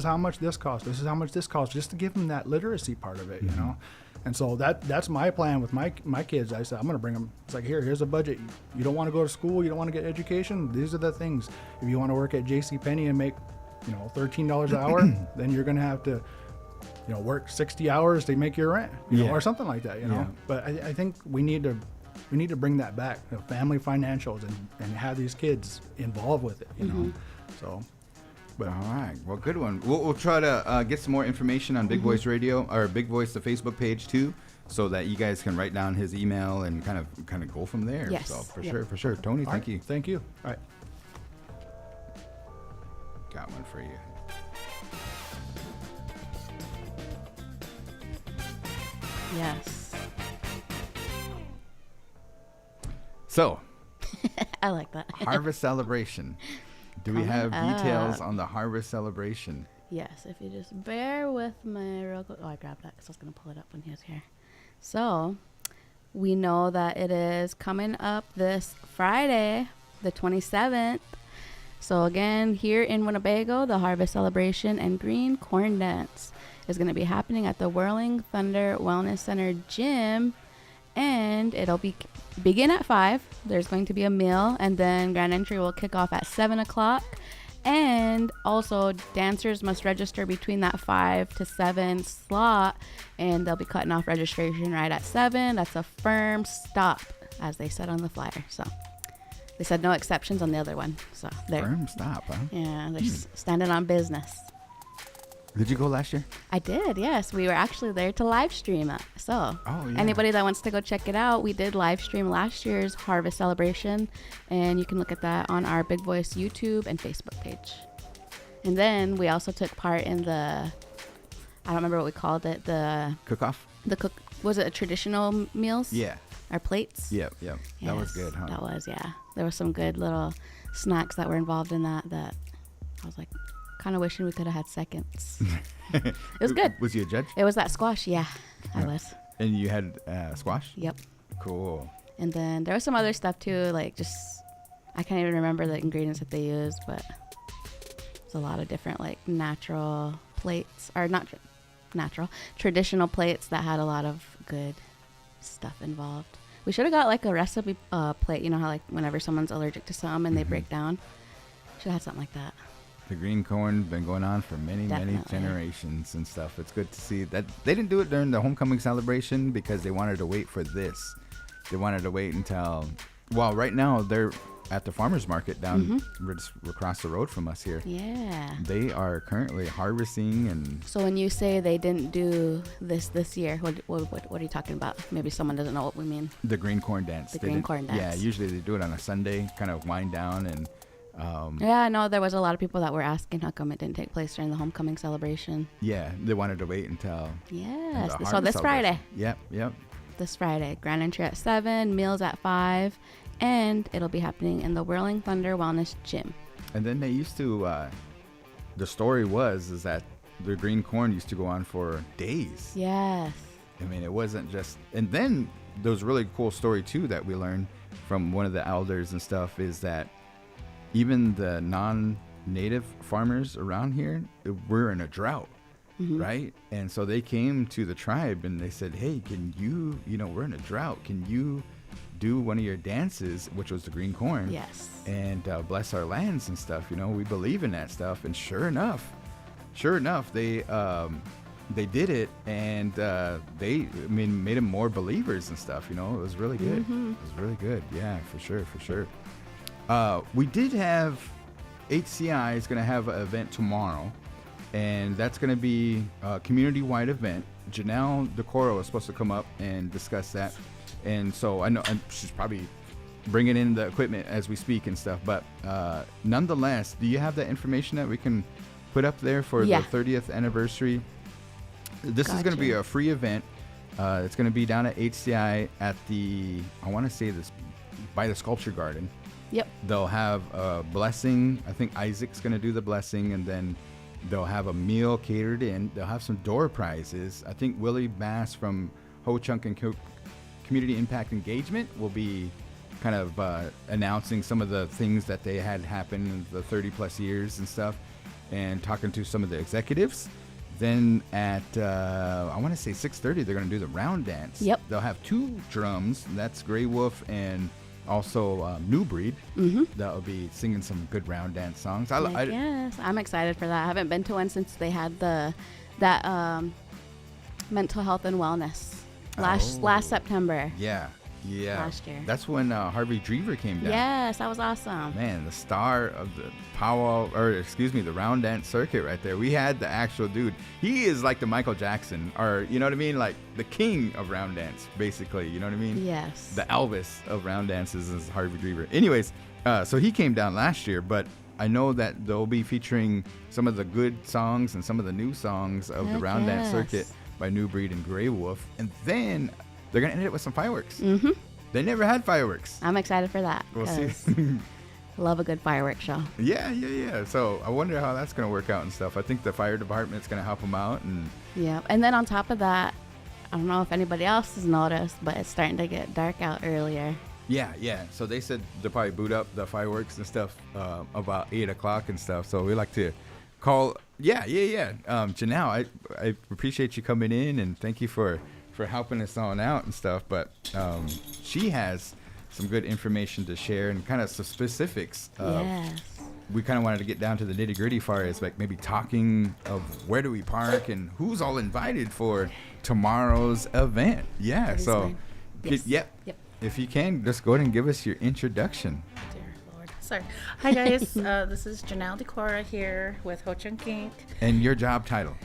how much this costs. This is how much this costs, just to give them that literacy part of it, you know? And so that's my plan with my kids. I said, I'm going to bring them. It's like, here's a budget. You don't want to go to school. You don't want to get education. These are the things. If you want to work at JCPenney and make, you know, $13 an hour, then you're going to have to, you know, work 60 hours to make your rent, you know, or something like that, you know. Yeah. But I think we need to bring that back, you know, family financials, and have these kids involved with it, you know. So. But all right, well, good one. We'll try to get some more information on Big Voice Radio, or Big Voice, the Facebook page too, so that you guys can write down his email and kind of go from there. Yes. So for sure. Tony, thank you. Thank you. All right. Got one for you. Yes. So, I like that. harvest celebration. Do we have details on the harvest celebration? Yes, if you just bear with me real quick. Oh, I grabbed that because I was going to pull it up when he was here. So, we know that it is coming up this Friday, the 27th. So, again, here in Winnebago, the Harvest Celebration and Green Corn Dance is going to be happening at the Whirling Thunder Wellness Center Gym. And it'll begin at 5. There's going to be a meal, and then grand entry will kick off at 7 o'clock. And also, dancers must register between that 5 to 7 slot, and they'll be cutting off registration right at 7. That's a firm stop, as they said on the flyer. So they said no exceptions on the other one. So they're Firm stop, huh? yeah, they're standing on business. Did you go last year? I did, yes. We were actually there to live stream it. So yeah. anybody that wants to go check it out, we did live stream last year's Harvest Celebration, and you can look at that on our Big Voice YouTube and Facebook page. And then we also took part in the, I don't remember what we called it, the Cook-off? was it a traditional meals? Yeah. Our plates? Yep. That was Yes, good, huh? That was, yeah. There were some good little snacks that were involved in that I was like, kind of wishing we could have had seconds. It was good. Was you a judge? It was that squash, yeah. I was. And you had squash? Yep. Cool. And then there was some other stuff too, like just, I can't even remember the ingredients that they used, but it's a lot of different like natural plates, or not natural, traditional plates that had a lot of good stuff involved. We should have got like a recipe plate, you know how like whenever someone's allergic to some and they break down, should have had something like that. The green corn been going on for many generations and stuff. It's good to see that they didn't do it during the homecoming celebration because they wanted to wait for this. They wanted to wait until, well, right now they're at the farmers market down just across the road from us here. Yeah. They are currently harvesting and. So when you say they didn't do this year, what are you talking about? Maybe someone doesn't know what we mean. The green corn dance. The green corn dance. Yeah, usually they do it on a Sunday, kind of wind down and. Yeah, no, there was a lot of people that were asking how come it didn't take place during the homecoming celebration. Yeah, they wanted to wait until. Yes, the so this harvest Friday. Yep. This Friday, grand entry at 7, meals at 5, and it'll be happening in the Whirling Thunder Wellness Gym. And then they used to. The story is that the green corn used to go on for days. Yes. I mean, it wasn't just. And then there was a really cool story too that we learned from one of the elders and stuff, is that even the non-native farmers around here, we're in a drought, right? And so they came to the tribe and they said, hey, can you, we're in a drought. Can you do one of your dances, which was the green corn? Yes. And bless our lands and stuff. We believe in that stuff. And sure enough, they did it, and they made them more believers and stuff. It was really good. It was really good. Yeah, for sure. We did have HCI is going to have an event tomorrow, and that's going to be a community-wide event. Janelle DeCoro is supposed to come up and discuss that, and so I know she's probably bringing in the equipment as we speak and stuff. But nonetheless, do you have that information that we can put up there for the 30th anniversary? This is going to be a free event. It's going to be down at HCI at I want to say this, by the Sculpture Garden. Yep. They'll have a blessing. I think Isaac's going to do the blessing, and then they'll have a meal catered in. They'll have some door prizes. I think Willie Bass from Ho Chunk and Community Impact Engagement will be kind of announcing some of the things that they had happen in the 30 plus years and stuff, and talking to some of the executives. Then at I want to say 6:30, they're going to do the round dance. Yep. They'll have 2 drums. That's Grey Wolf and also New Breed. That'll be singing some good round dance songs. Yes, I'm excited for that. I haven't been to one since they had that mental health and wellness last September. Yeah. Last year. That's when Harvey Drever came down. Yes, that was awesome. Man, the star of the the round dance circuit right there. We had the actual dude. He is like the Michael Jackson, or you know what I mean? Like the king of round dance, basically. You know what I mean? Yes. The Elvis of round dances is Harvey Drever. Anyways, so he came down last year, but I know that they'll be featuring some of the good songs and some of the new songs of the round dance circuit by New Breed and Grey Wolf. And then they're going to end it with some fireworks. They never had fireworks. I'm excited for that. We'll see. Love a good fireworks show. Yeah. So I wonder how that's going to work out and stuff. I think the fire department's going to help them out. And then on top of that, I don't know if anybody else has noticed, but it's starting to get dark out earlier. Yeah. So they said they'll probably boot up the fireworks and stuff about 8 o'clock and stuff. So we like to call. Yeah. Janelle, I appreciate you coming in, and thank you for helping us on out and stuff. But she has some good information to share and kind of some specifics. Yes. We kind of wanted to get down to the nitty gritty far as like maybe talking of where do we park and who's all invited for tomorrow's event. Yeah. So, Yep. If you can, just go ahead and give us your introduction. Dear Lord. Sorry. Hi, guys. This is Janelle DeCora here with Ho Chunk Inc. And your job title?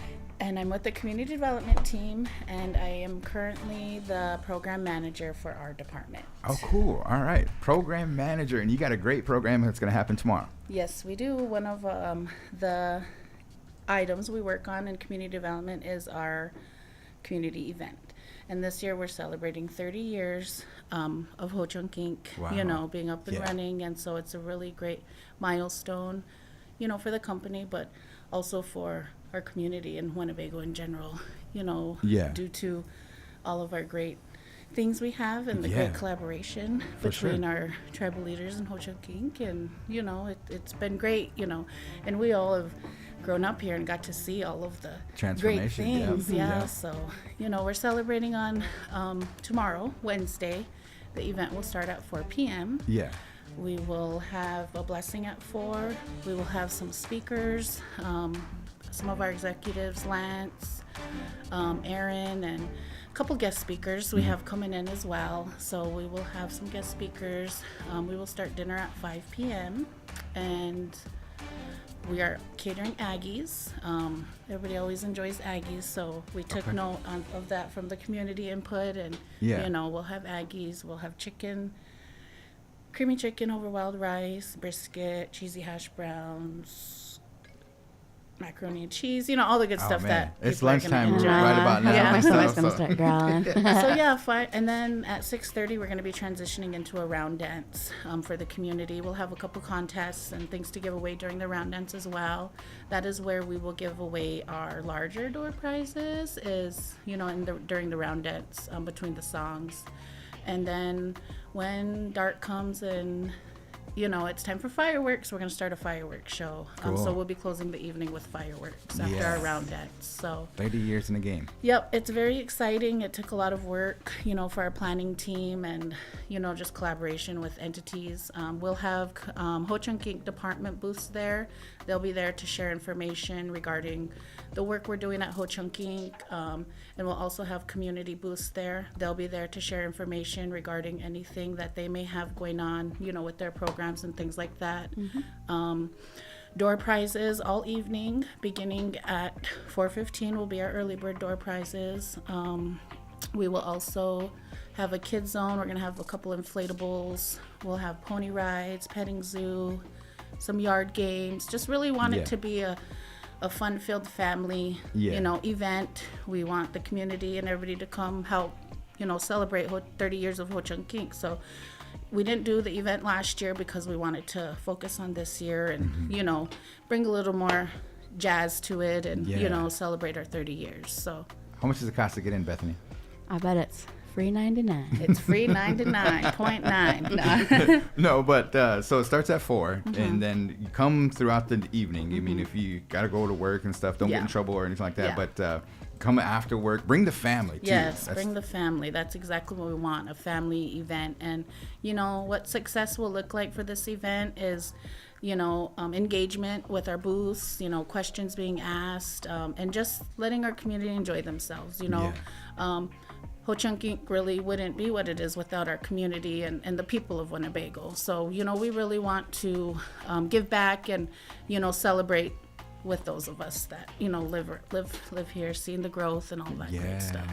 And I'm with the community development team, and I am currently the program manager for our department. Oh, cool. All right. Program manager. And you got a great program that's going to happen tomorrow. Yes, we do. One of the items we work on in community development is our community event. And this year we're celebrating 30 years of Ho Chunk Inc., Wow. Being up and running. And so it's a really great milestone, for the company, but also for our community and Winnebago in general, due to all of our great things we have and the great collaboration between our tribal leaders and Ho Chunk Inc. And, it's been great, and we all have grown up here and got to see all of the great things. So, we're celebrating on tomorrow, Wednesday. The event will start at 4 p.m. Yeah. We will have a blessing at 4. We will have some speakers, some of our executives, Lance, Aaron, and a couple guest speakers we have coming in as well. So we will have some guest speakers. We will start dinner at 5 p.m. and we are catering Aggies. Everybody always enjoys Aggies, so we took note of that from the community input. And we'll have Aggies. We'll have chicken, creamy chicken over wild rice, brisket, cheesy hash browns, macaroni and cheese, all the good stuff that it's people are gonna lunchtime enjoy. right about now. My stomach's gonna start growling. And then at 6:30 we're going to be transitioning into a round dance for the community. We'll have a couple contests and things to give away during the round dance as well. That is where we will give away our larger door prizes during the round dance between the songs. And then when dark comes and it's time for fireworks, we're going to start a fireworks show. So Cool. we'll be closing the evening with fireworks after our round dance. So 30 years in the game. yep, it's very exciting. It took a lot of work, for our planning team and, just collaboration with entities. We'll have Ho Chunk Inc. department booths there. They'll be there to share information regarding the work we're doing at Ho Chunk Inc. And we'll also have community booths there. They'll be there to share information regarding anything that they may have going on, with their programs and things like that. Door prizes all evening, beginning at 4:15 will be our early bird door prizes. We will also have a kids zone. We're gonna have a couple inflatables. We'll have pony rides, petting zoo, some yard games. Just really want Yeah. it to be a fun-filled family, event. We want the community and everybody to come help, celebrate 30 years of Ho Chunk Inc. So we didn't do the event last year because we wanted to focus on this year and, bring a little more jazz to it and, celebrate our 30 years. So How much does it cost to get in, Bethany? I bet it's free 99. it's free 99.9. No, but so it starts at 4, and then you come throughout the evening. I mean, if you got to go to work and stuff, don't get in Yeah. trouble or anything like that. Yeah. But come after work, bring the family, too. Yes, That's- bring the family. That's exactly what we want, a family event. And, what success will look like for this event is, engagement with our booths, questions being asked, and just letting our community enjoy themselves, Ho Chunk Inc. really wouldn't be what it is without our community and the people of Winnebago. So, we really want to give back and, celebrate with those of us that, live here, seeing the growth and all that great stuff.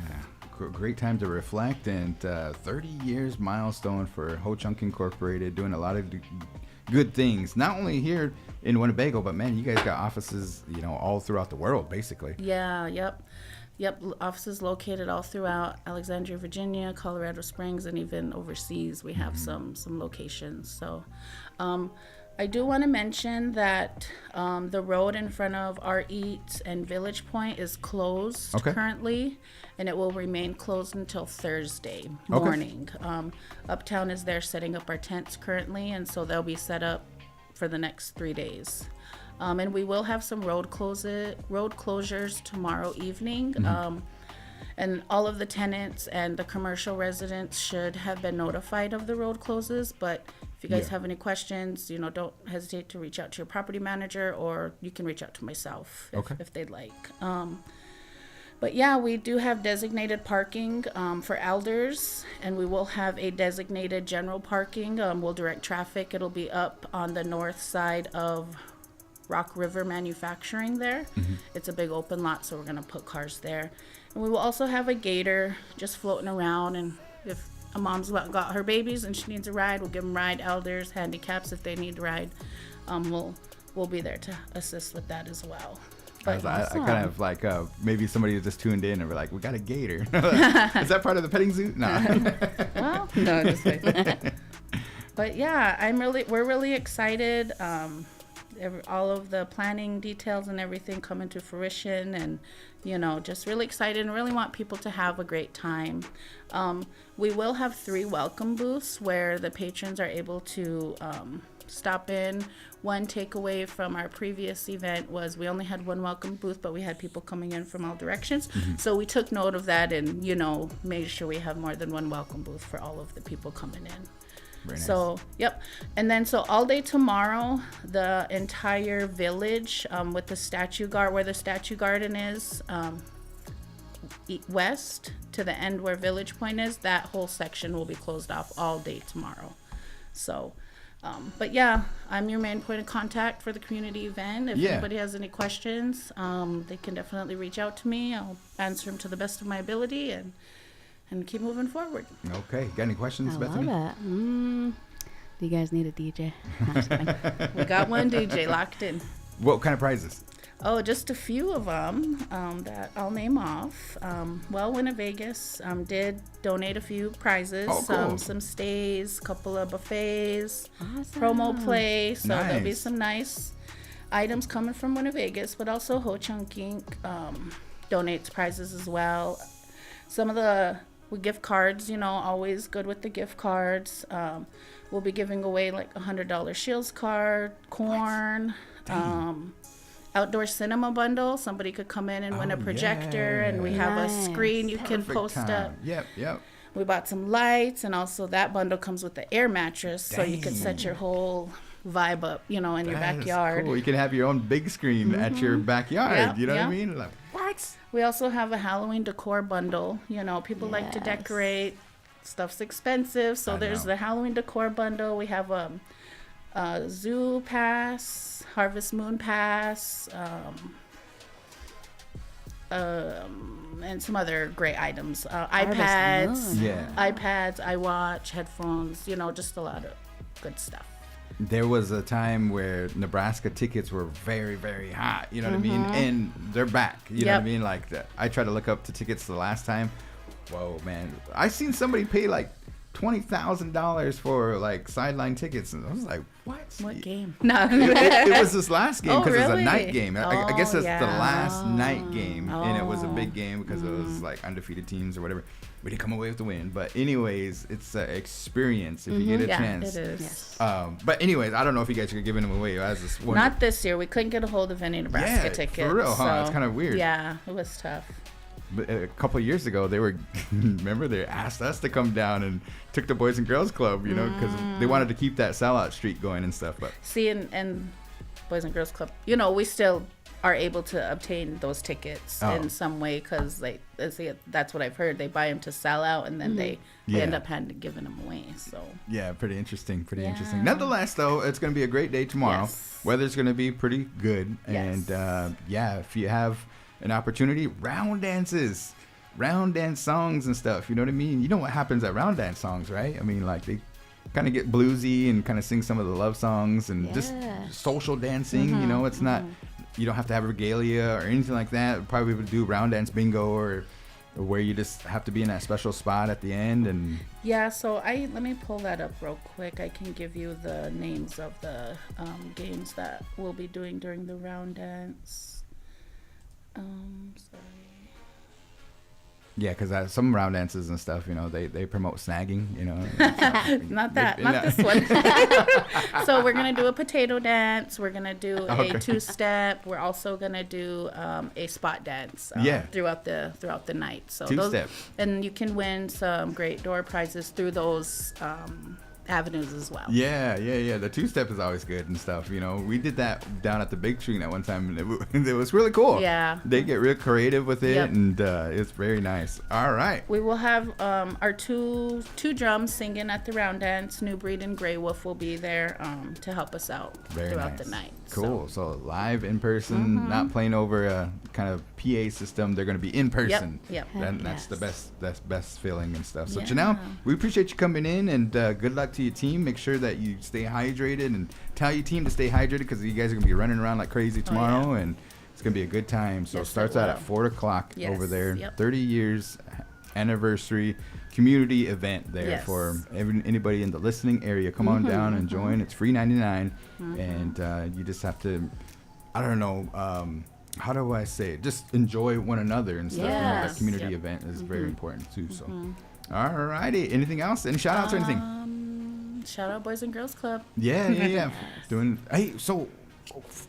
Great time to reflect, and 30 years milestone for Ho Chunk Incorporated, doing a lot of good things, not only here in Winnebago, but man, you guys got offices, all throughout the world, basically. Yeah, yep. Offices located all throughout Alexandria, Virginia, Colorado Springs, and even overseas. We have some locations. So, I do want to mention that the road in front of our Eats and Village Point is closed currently, and it will remain closed until Thursday morning. Uptown is there setting up our tents currently, and so they'll be set up for the next 3 days. And we will have some road closures tomorrow evening. And all of the tenants and the commercial residents should have been notified of the road closes. But if you guys have any questions, don't hesitate to reach out to your property manager, or you can reach out to myself if they'd like. But yeah, we do have designated parking for elders, and we will have a designated general parking. We'll direct traffic. It'll be up on the north side of Rock River Manufacturing there. It's a big open lot, so we're going to put cars there. And we will also have a gator just floating around, and if a mom's got her babies and she needs a ride, we'll give them a ride. Elders, handicaps, if they need a ride, we'll be there to assist with that as well. I But kind of like maybe somebody just tuned in and we're like, we got a gator. Is that part of the petting zoo? No. well, no, just kidding. But yeah, we're really excited. All of the planning details and everything come into fruition, and just really excited and really want people to have a great time. We will have 3 welcome booths where the patrons are able to stop in. One takeaway from our previous event was we only had 1 welcome booth, but we had people coming in from all directions. So we took note of that and made sure we have more than 1 welcome booth for all of the people coming in. Very nice. So, yep. And then, so all day tomorrow, the entire village with the statue where the statue garden is, west to the end where Village Point is, that whole section will be closed off all day tomorrow. So, but yeah, I'm your main point of contact for the community event. If anybody has any questions, they can definitely reach out to me. I'll answer them to the best of my ability and keep moving forward. Okay. Got any questions, I Bethany? love that. Do you guys need a DJ? No, I'm just kidding. We got one DJ locked in. What kind of prizes? Oh, just a few of them that I'll name off. Winnevegas did donate a few prizes, Oh, cool. some stays, couple of buffets, Awesome. promo play. So there'll be Nice. some nice items coming from Winnevegas, but also Ho Chunk Inc. Donates prizes as well. Some of the We gift cards, always good with the gift cards. We'll be giving away like $100 Shields card, corn, outdoor cinema bundle. Somebody could come in and win a projector, and we have a screen you can post up. Yep. We bought some lights, and also that bundle comes with the air mattress, so you can set your whole vibe up, in your backyard. Cool. You can have your own big screen at your backyard. Yep, You know what I yep. mean? Like, what? We also have a Halloween decor bundle. People like to decorate. Stuff's expensive, so there's the Halloween decor bundle. We have a zoo pass, Harvest Moon pass, and some other great items. iPads, iWatch, headphones. Just a lot of good stuff. There was a time where Nebraska tickets were very, very hot. You know what I mean? And they're back. You know what I mean? Like, I tried to look up the tickets the last time. Whoa, man! I seen somebody pay like $20,000 for like sideline tickets, and I was like, "What? What game?" No, it was this last game because it's a really? night game. I guess it's the yeah. last night game, and it was a big game because it was like undefeated teams or whatever. We didn't come away with the win, but anyways, it's an experience if you get a chance. It is. Yes. But anyways, I don't know if you guys are giving them away as this one. Not this year. We couldn't get a hold of any Nebraska tickets. For real, huh? So, It's kind of weird. Yeah, it was tough. But a couple of years ago, remember they asked us to come down and took the Boys and Girls Club, because they wanted to keep that sellout streak going and stuff. But see, and Boys and Girls Club, we still are able to obtain those tickets in some way because that's what I've heard. They buy them to sell out, and then they end up giving them away. So yeah, pretty interesting. Nonetheless, though, it's going to be a great day tomorrow. Yes. Weather's going to be pretty good, Yes. and if you have an opportunity, round dance songs and stuff. You know what I mean? You know what happens at round dance songs, right? I mean, like they kind of get bluesy and kind of sing some of the love songs and just social dancing. It's not. You don't have to have regalia or anything like that. Probably would do round dance bingo or where you just have to be in that special spot at the end. And yeah, so let me pull that up real quick. I can give you the names of the games that we'll be doing during the round dance. Sorry. Yeah, because some round dances and stuff, they promote snagging, Not this one. So we're gonna do a potato dance. We're gonna do a two-step. We're also gonna do a spot dance. Throughout the night. So two-step. And you can win some great door prizes through those avenues as well. Yeah. The two-step is always good and stuff. We did that down at the Big Tree that one time, and it was really cool. Yeah. They get real creative with it, Yep. and it's very nice. All right. We will have our two drums singing at the round dance. New Breed and Grey Wolf will be there to help us out throughout the night. Cool. So live in person, not playing over a kind of PA system. They're going to be in person. Yep. And that's the best feeling and stuff. So Yeah. Janelle, we appreciate you coming in, and good luck to your team. Make sure that you stay hydrated, and tell your team to stay hydrated because you guys are going to be running around like crazy tomorrow, and it's going to be a good time. So Yes, it starts it out will. at 4 o'clock Yes, over there. yep. 30 years anniversary community event there Yes. for anybody in the listening area. Come on down and join. It's free 99, and you just have to, I don't know, how do I say it? Just enjoy one another and stuff. Yes. That community event is very important too. So, all righty. Anything else? Any shout outs or anything? Shout out Boys and Girls Club. Yeah. So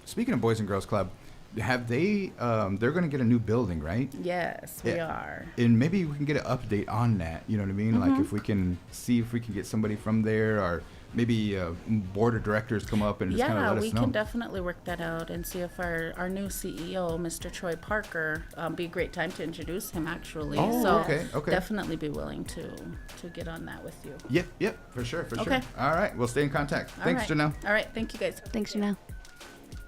speaking of Boys and Girls Club, have they? They're going to get a new building, right? Yes, we are. And maybe we can get an update on that. You know what I mean? Like if we can see if we can get somebody from there, or maybe board of directors come up and just kind of Yeah, let us we know. can definitely work that out and see if our new CEO, Mr. Troy Parker, be a great time to introduce him actually. Oh, so okay. definitely be willing to get on that with you. Yep, for sure. Okay. All right, we'll stay in contact. Thanks, All right. Janelle. All right, thank you guys. Thanks, Janelle.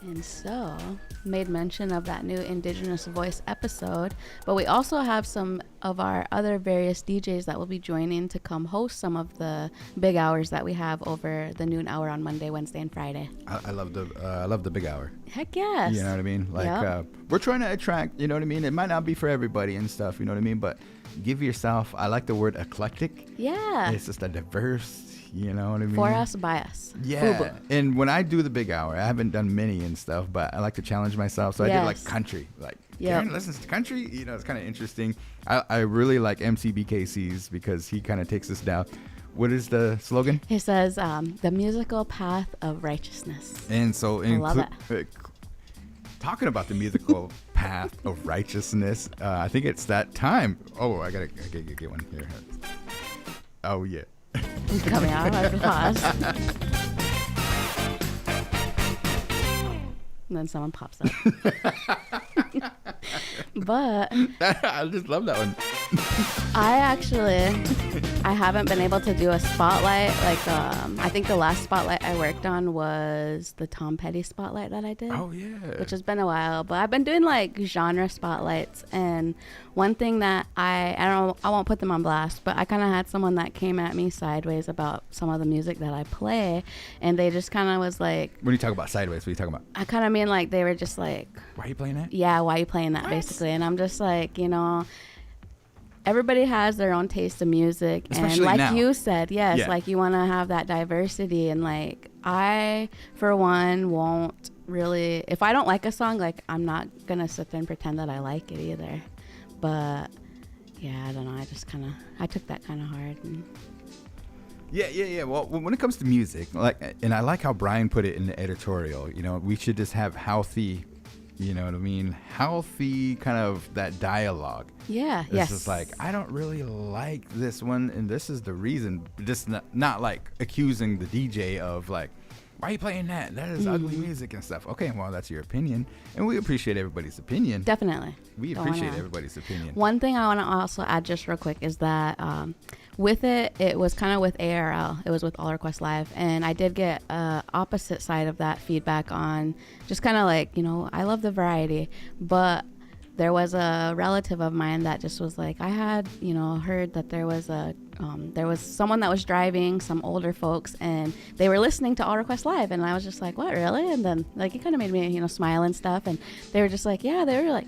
And so, made mention of that new Indigenous Voice episode, but we also have some of our other various DJs that will be joining to come host some of the big hours that we have over the noon hour on Monday, Wednesday, and Friday. I love the big hour. Heck yes. You know what I mean? Like, Yep. we're trying to attract, you know what I mean? It might not be for everybody and stuff, you know what I mean? But give yourself, I like the word eclectic. Yeah. It's just a diverse, you know what I mean? For us, by us. Yeah. FUBU. And when I do the big hour, I haven't done many and stuff, but I like to challenge myself. So I did like Yes. country, like Yep. Garan listens to country. You know, it's kind of interesting. I really like MCBKC's because he kind of takes us down. What is the slogan? He says, the musical path of righteousness. And so, I love talking about the musical path of righteousness, I think it's that time. Oh, I gotta get one here. Oh yeah. Coming out of the pause. And then someone pops up. But I just love that one. I haven't been able to do a spotlight. Like, I think the last spotlight I worked on was the Tom Petty spotlight that I did. Oh yeah. Which has been a while, but I've been doing like genre spotlights. And one thing that I won't put them on blast, but I kind of had someone that came at me sideways about some of the music that I play, and they just kind of was like, When you talk about sideways, what are you talking about? I kind of mean like they were just like, Why are you playing that? yeah, why are you playing that, basically? And I'm just like, you know, everybody has their own taste of music. Especially and like now. you said, yes, Yeah. like you want to have that diversity. And like, I, for one, won't really, if I don't like a song, like I'm not going to sit there and pretend that I like it either. But yeah, I don't know. I took that kind of hard. And Yeah. Well, when it comes to music, like, and I like how Brian put it in the editorial. You know, we should just have healthy, you know what I mean? Healthy kind of that dialogue. yeah, It's yes. just like, I don't really like this one, and this is the reason. Just not like accusing the DJ of like, why are you playing that? That is ugly music and stuff. Okay, well, that's your opinion, and we appreciate everybody's opinion. Definitely. We Going appreciate on. everybody's opinion. One thing I want to also add just real quick is that with it was kind of with ARL. It was with All Request Live. And I did get opposite side of that feedback on just kind of like, you know, I love the variety. But there was a relative of mine that just was like, I had, you know, heard that there was someone that was driving, some older folks, and they were listening to All Request Live. And I was just like, what, really? And then like it kind of made me, you know, smile and stuff. And they were just like, yeah, they were like,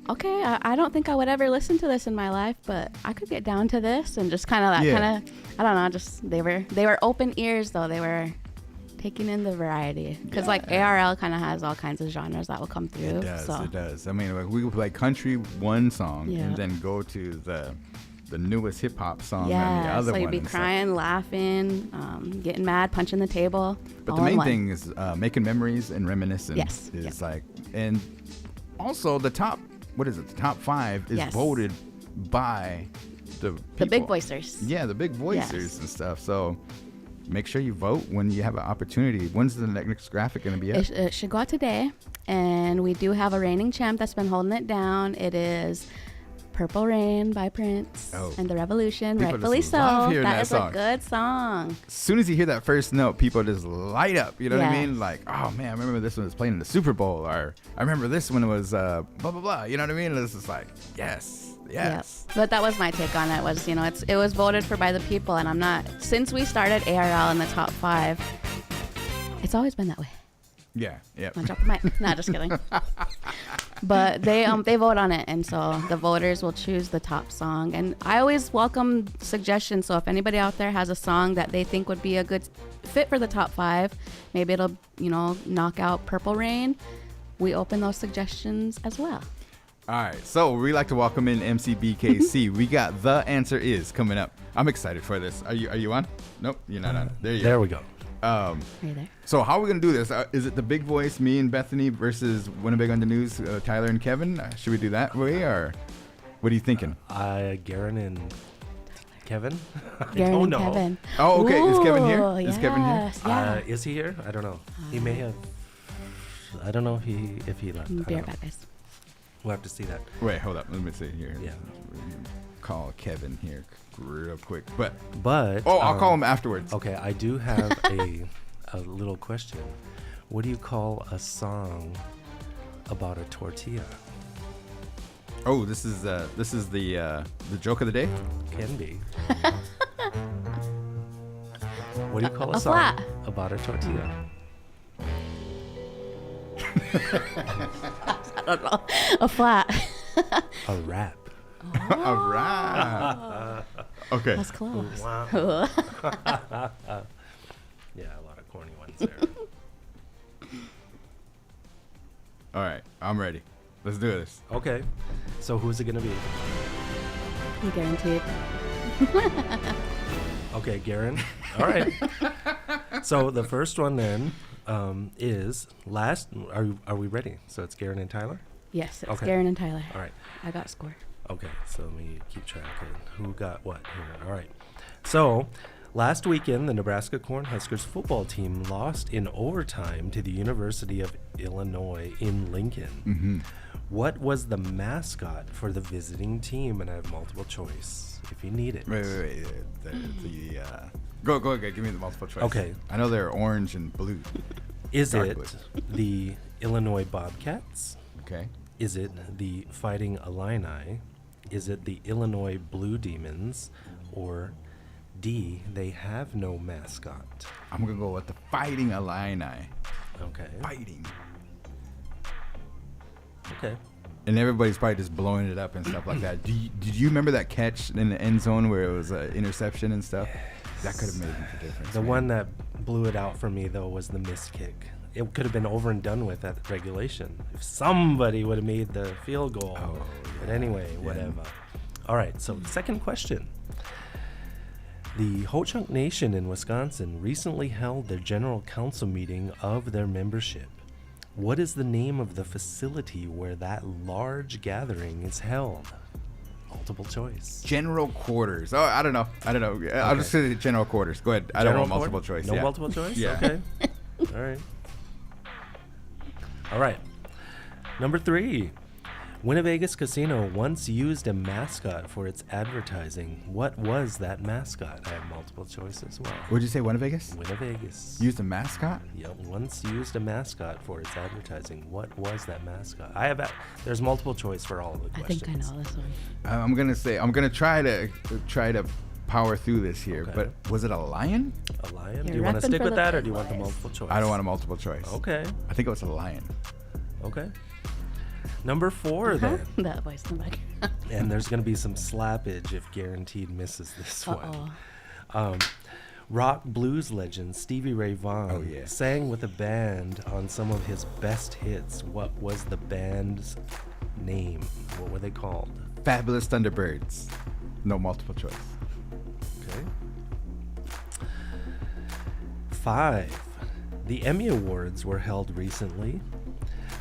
okay, I don't think I would ever listen to this in my life, but I could get down to this. And just kind of that kind of, I don't know, just they were open ears though. They were taking in the variety because like ARL kind of has all kinds of genres that will come through. It does. I mean, like, we could play country one song Yeah. and then go to the newest hip hop song Yeah, and the other so one. you'd be and stuff. crying, laughing, getting mad, punching the table. But all the in main one. thing is making memories and reminiscing. Yes, Is yep. like, and also the top, what is it? The top 5 is Yes. voted by the big people. voicers. Yeah, the big voicers Yes. and stuff. So make sure you vote when you have an opportunity. When's the next graphic going to be up? It should go out today, and we do have a reigning champ that's been holding it down. It is Purple Rain by Prince and the Revolution, People rightfully just so. love hearing that That is song. a good song. As soon as you hear that first note, people just light up. You know what I Yes. mean? Like, oh man, I remember this one was playing in the Super Bowl, or I remember this one was blah blah blah. You know what I mean? It's just like, yes. Yep. But that was my take on it. Was, you know, it was voted for by the people, and I'm not. Since we started ARL in the top 5, it's always been that way. Yeah. Yeah. I dropped the mic. Nah, just kidding. But they vote on it, and so the voters will choose the top song. And I always welcome suggestions. So if anybody out there has a song that they think would be a good fit for the top 5, maybe it'll, you know, knock out Purple Rain. We open those suggestions as well. All right, so we like to welcome in MCBKC. We got The Answer Is coming up. I'm excited for this. Are you on? Nope, you're not on. There you There go. we go. Are you there? So how are we gonna do this? Is it the big voice, me and Bethany, versus Winnebago on the News, Tyler and Kevin? Should we do that way, or what are you thinking? Garan and Kevin? Garan don't and know. Kevin. Oh, okay. Is Kevin here? Ooh, Is Kevin here? yes, Yeah. Is he here? I don't know. He may have. I don't know if he left. I Be don't right know. back, guys. We'll have to see that. Wait, hold up. Let me see here. Yeah. Call Kevin here real quick. But I'll call him afterwards. Okay, I do have a little question. What do you call a song about a tortilla? Oh, this is the joke of the day. Can be. What do you call a A song flat. about a tortilla? I don't know. A flat. A rap. All right. Okay. That's close. Wow. Yeah, a lot of corny ones there. All right. I'm ready. Let's do this. Okay. So who's it gonna be? Guaranteed. Okay, Garan. All right. So the first one then is last. Are we ready? So it's Garan and Tyler. Yes, it's Okay. Garan and Tyler. All right. I got score. Okay. So let me keep track of who got what here. All right. So last weekend, the Nebraska Cornhuskers football team lost in overtime to the University of Illinois in Lincoln. Mm-hmm. What was the mascot for the visiting team? And I have multiple choice if you need it. Wait. Go ahead. Give me the multiple choice. Okay. I know they're orange and blue. Is Dark it blue. the Illinois Bobcats? Okay. Is it the Fighting Illini? Is it the Illinois Blue Demons? Or D, they have no mascot? I'm gonna go with the Fighting Illini. Okay. Fighting. Okay. And everybody's probably just blowing it up and stuff like that. Did you remember that catch in the end zone where it was an interception and stuff? That could have made the difference. The man. one that blew it out for me, though, was the missed kick. It could have been over and done with at regulation if somebody would have made the field goal. Oh, But yeah. anyway, Yeah. whatever. All right, so second question. The Ho-Chunk Nation in Wisconsin recently held their general council meeting of their membership. What is the name of the facility where that large gathering is held? Multiple choice. General quarters. Oh, I don't know. I'll just say the general quarters. Go ahead. I don't want multiple choice. No yeah. multiple choice? Yeah. Okay. All right. All right. Number 3. Winnebago's Casino once used a mascot for its advertising. What was that mascot? I have multiple choice as well. What'd you say? Winnebago's? Winnebago's. Used a mascot? Yeah, once used a mascot for its advertising. What was that mascot? There's multiple choice for all of the I questions. think I know this one. I'm gonna try to power through this here. Okay. But was it a lion? A lion? You're Do you want to repping stick for with the that, or big do you want the boys. multiple choice? I don't want a multiple choice. Okay. I think it was a lion. Okay. Number 4 then. That voice in the back. And there's going to be some slappage if Guaranteed misses this one. Rock blues legend Stevie Ray Vaughan Oh, yeah. sang with a band on some of his best hits. What was the band's name? What were they called? Fabulous Thunderbirds. No multiple choice. Okay. 5. The Emmy Awards were held recently.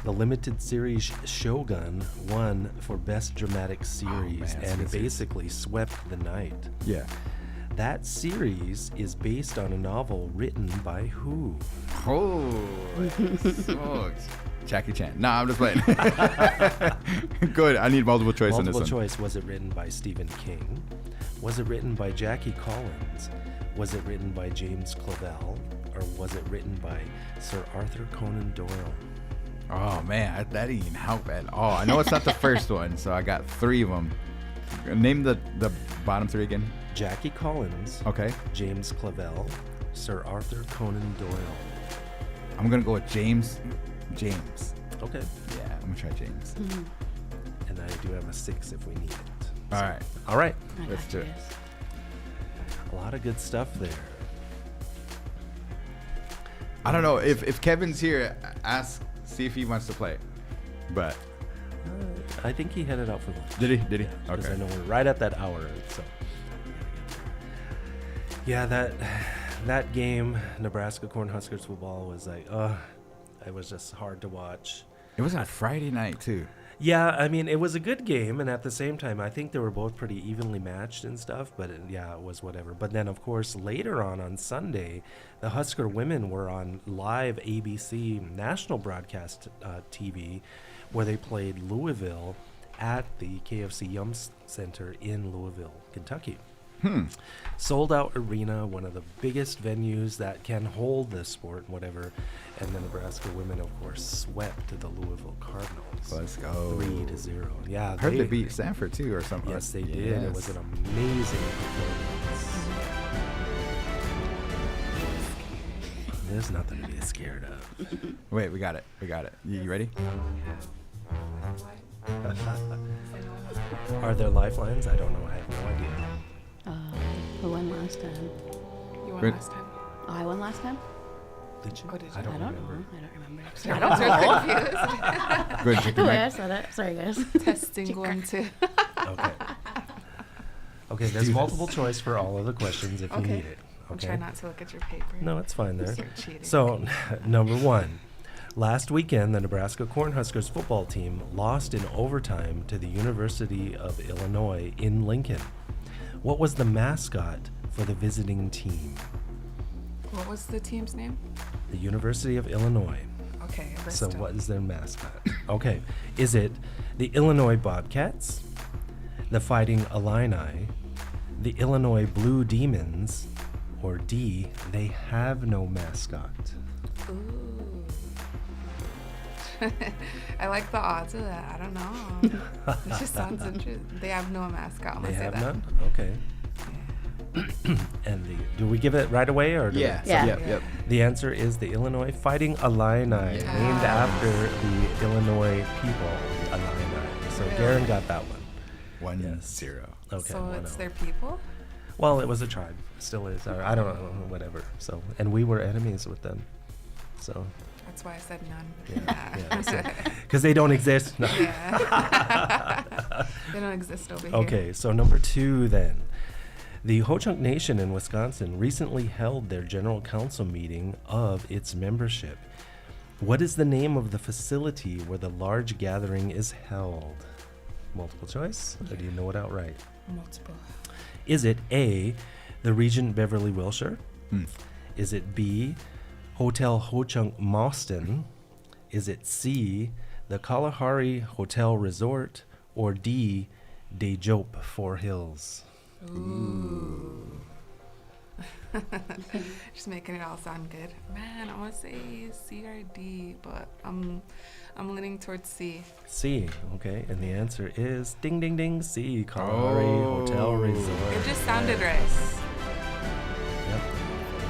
The limited series Shogun won for Best Dramatic Series man, and that's good. basically swept the night. Yeah. That series is based on a novel written by who? Oh, smokes. Jackie Chan. Nah, I'm just playing. Good. I need multiple choice on this Multiple one. choice. Was it written by Stephen King? Was it written by Jackie Collins? Was it written by James Clavell? Or was it written by Sir Arthur Conan Doyle? Oh man, that didn't even help at all. I know it's not the first one, so I got 3 of them. Name the bottom 3 again. Jackie Collins, Okay. James Clavell, Sir Arthur Conan Doyle. I'm gonna go with James. Okay. Yeah, I'm gonna try James. And I do have a 6 if we need it. All right. All right. I Let's got do it. yours. A lot of good stuff there. I don't know if Kevin's here. See if he wants to play. But I think he headed out for lunch. did he? Because Okay. I know we're right at that hour. So yeah, that game, Nebraska Cornhuskers football, was like, it was just hard to watch. It was on Friday night too. Yeah, I mean, it was a good game, and at the same time, I think they were both pretty evenly matched and stuff, but it was whatever. But then, of course, later on Sunday, the Husker women were on live ABC national broadcast TV, where they played Louisville at the KFC Yum Center in Louisville, Kentucky. Sold out arena, one of the biggest venues that can hold this sport and whatever. And the Nebraska women, of course, swept the Louisville Cardinals. Let's go. 3-0. Yeah, I heard they beat Stanford too, or something. Yes, they did. It was an amazing performance. There's nothing to be scared of. Wait, we got it. You ready? Are there lifelines? I don't know. I have no idea. Who won last time? You won Good. last time. Oh, I won last time? Did you? Oh, did you? I don't remember. I don't remember. I don't so confused. Go ahead, check The your way I mic. said it. Sorry, guys. Testing 1, 2. Okay. Okay, there's multiple choice for all of the questions if you Okay. need it. I'll Okay. try not to look at your paper. No, it's fine there. You're cheating. So, number one. Last weekend, the Nebraska Cornhuskers football team lost in overtime to the University of Illinois in Lincoln. What was the mascot for the visiting team? What was the team's name? The University of Illinois. Okay. So what is their mascot? Okay. Is it the Illinois Bobcats, the Fighting Illini, the Illinois Blue Demons, or D, they have no mascot? Ooh. I like the odds of that. I don't know. It just sounds interesting. They have no mascot. I'm They gonna say have that. none? Okay. And do we give it right away or do Yeah. we, Yeah. Yep. The answer is the Illinois Fighting Illini, named after the Illinois people, the Illini. So Really? Garan got that one. 1-0. Okay. So it's 1-0. their people? Well, it was a tribe, still is, or I don't know, whatever. So, and we were enemies with them. So, That's why I said none. yeah, because they don't exist. No. Yeah. They don't exist over here. Okay, so number two then. The Ho-Chunk Nation in Wisconsin recently held their general council meeting of its membership. What is the name of the facility where the large gathering is held? Multiple choice, or do you know it outright? Multiple. Is it A, the Regent Beverly Wilshire? Hmm. Is it B, Hotel Ho-Chunk Mauston? Is it C, the Kalahari Hotel Resort? Or D, Dejope Four Hills? Ooh. Just making it all sound good. Man, I want to say C or D, but I'm leaning towards C. C, okay, and the answer is ding ding ding C, Kalahari Hotel Resort. It just sounded right. Yep.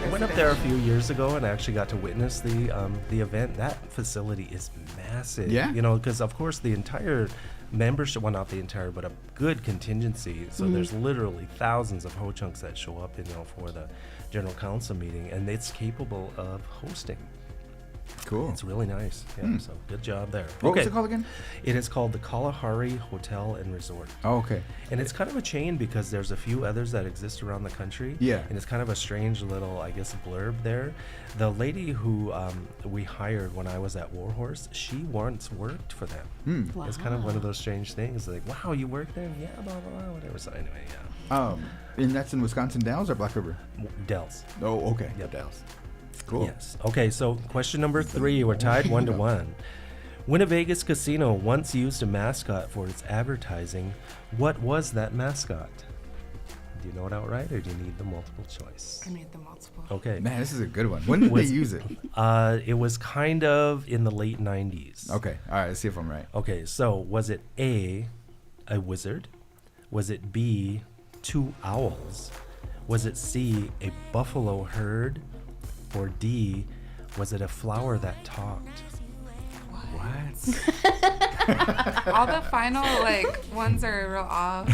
I went up there a few years ago and I actually got to witness the event. That facility is massive. Yeah. You know, because of course the entire membership, well not the entire, but a good contingency. So there's literally thousands of Ho-Chunks that show up, for the general council meeting, and it's capable of hosting. Cool. It's really nice. Yeah. So good job there. What was it called again? It is called the Kalahari Hotel and Resort. Oh, okay. And it's kind of a chain because there's a few others that exist around the country. Yeah. And it's kind of a strange little, I guess, blurb there. The lady who we hired when I was at Warhorse, she once worked for them. Hmm. It's kind of one of those strange things. Like, wow, you worked there? Yeah, blah, blah, blah, whatever. So anyway, yeah. And that's in Wisconsin Dells or Black River? Dells. Oh, okay. Yep. Dells. Cool. Yes. Okay, so question number 3. We're tied 1-1. Winnebago's Casino once used a mascot for its advertising. What was that mascot? Do you know it outright, or do you need the multiple choice? I need the multiple. Okay. Man, this is a good one. When did they use it? It was kind of in the late 90s. Okay. All right. Let's see if I'm right. Okay, so was it A, a wizard? Was it B, 2 owls? Was it C, a buffalo herd? Or D, was it a flower that talked? What? All the final ones are real off.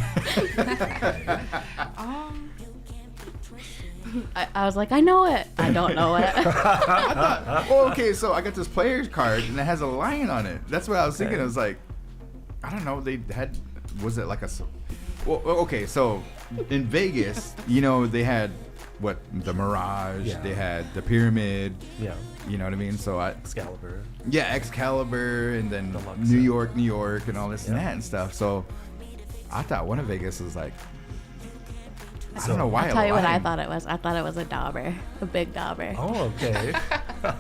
I was like, I know it. I don't know it. Well, okay, so I got this player's card and it has a lion on it. That's what I was thinking. Okay. I was like, I don't know. They had, was it like a, well, okay, so in Vegas, they had what, the Mirage, Yeah. they had the Pyramid, Yeah, you know what I mean? So Excalibur. yeah, Excalibur, and then Deluxe. New York, and all this and Yeah. that and stuff. So I thought one of Vegas was like, I So- don't know why. I'll a tell you what I lion. thought it was. I thought it was a dauber, a big dauber. Oh, okay.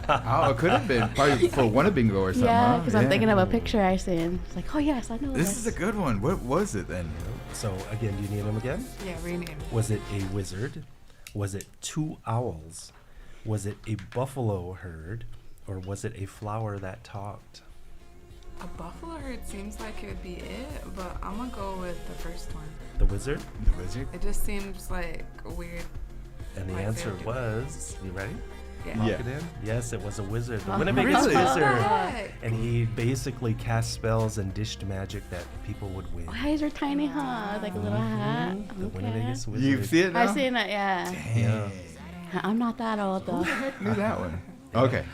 Oh, it could have been probably for Winnebago or something. Yeah, huh? because I'm thinking of a picture I seen. It's like, oh yes, I know This is a good one. What was it then? So again, do you need them again? Yeah, rename. Was it a wizard? Was it 2 owls? Was it a buffalo herd? Or was it a flower that talked? A buffalo herd seems like it would be it, but I'm gonna go with the first one. The wizard? The wizard? It just seems like weird. And the Like answer they do. was, you ready? Yeah. Lock Yeah. it in? Yes, it was a wizard. The Oh, Winnebago's really? wizard. Heck? And he basically cast spells and dished magic that people would win. Why is your tiny hat? Like a little hat. The Okay. Winnebago's wizard. You see it now? I've seen it, yeah. Yeah. I'm not that old though. Who the heck knew that one? Okay.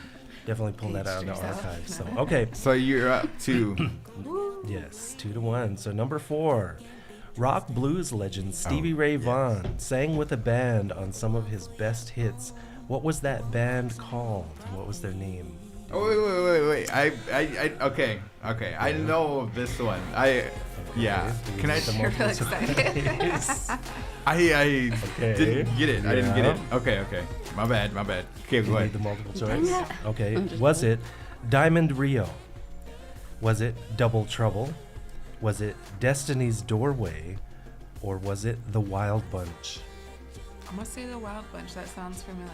Definitely pull that out of the Page yourself. archive. So okay, So you're up to. yes, 2-1. So number 4, rock blues legend Stevie Ray Vaughan sang with a band on some of his best hits. What was that band called? What was their name? Oh, wait. Okay. I know this one. Yeah. Can I? You're really excited. I Okay. didn't get it. I didn't get it. Yeah. Okay. My bad. Okay, go You need ahead. the multiple Dang choice. it. Okay. I'm just Was kidding. it Diamond Rio? Was it Double Trouble? Was it Destiny's Doorway? Or was it The Wild Bunch? I'm gonna say the Wild Bunch. That sounds familiar.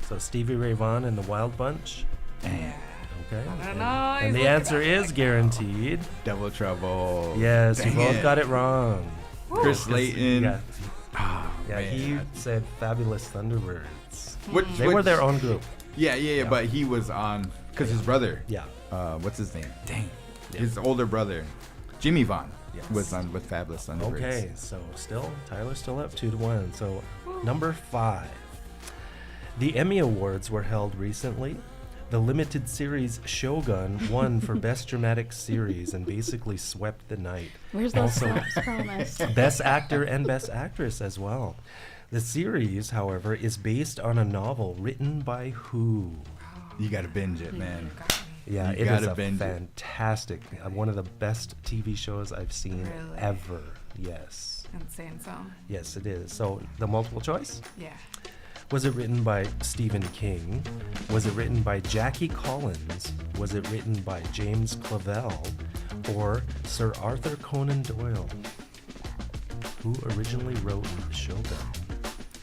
So Stevie Ray Vaughan and The Wild Bunch. Yeah. Okay. I don't know. And He's the looking answer at me is like, guaranteed. Double trouble. Yes, you Dang both it. got it wrong. Chris Slayton. Yeah, Oh, yeah, man. he said Fabulous Thunderbirds. They Which- were their own group. Yeah. But he was on because his brother. Yeah. What's his name? Dang. Yeah. His older brother, Jimmy Vaughn, Yes. was on with Fabulous Thunderbirds. Okay, so Tyler's still up 2-1. So number 5. The Emmy Awards were held recently. The limited series Shogun won for Best Dramatic Series and basically swept the night. Where's those Also, snaps promised? Best Actor and Best Actress as well. The series, however, is based on a novel written by who? You gotta binge it, man. Yeah, You it is gotta a binge it. fantastic, one of the best TV shows I've seen Really? ever. Yes. Insane song. Yes, it is. So the multiple choice? Yeah. Was it written by Stephen King? Was it written by Jackie Collins? Was it written by James Clavell? Or Sir Arthur Conan Doyle? Who originally wrote Shogun?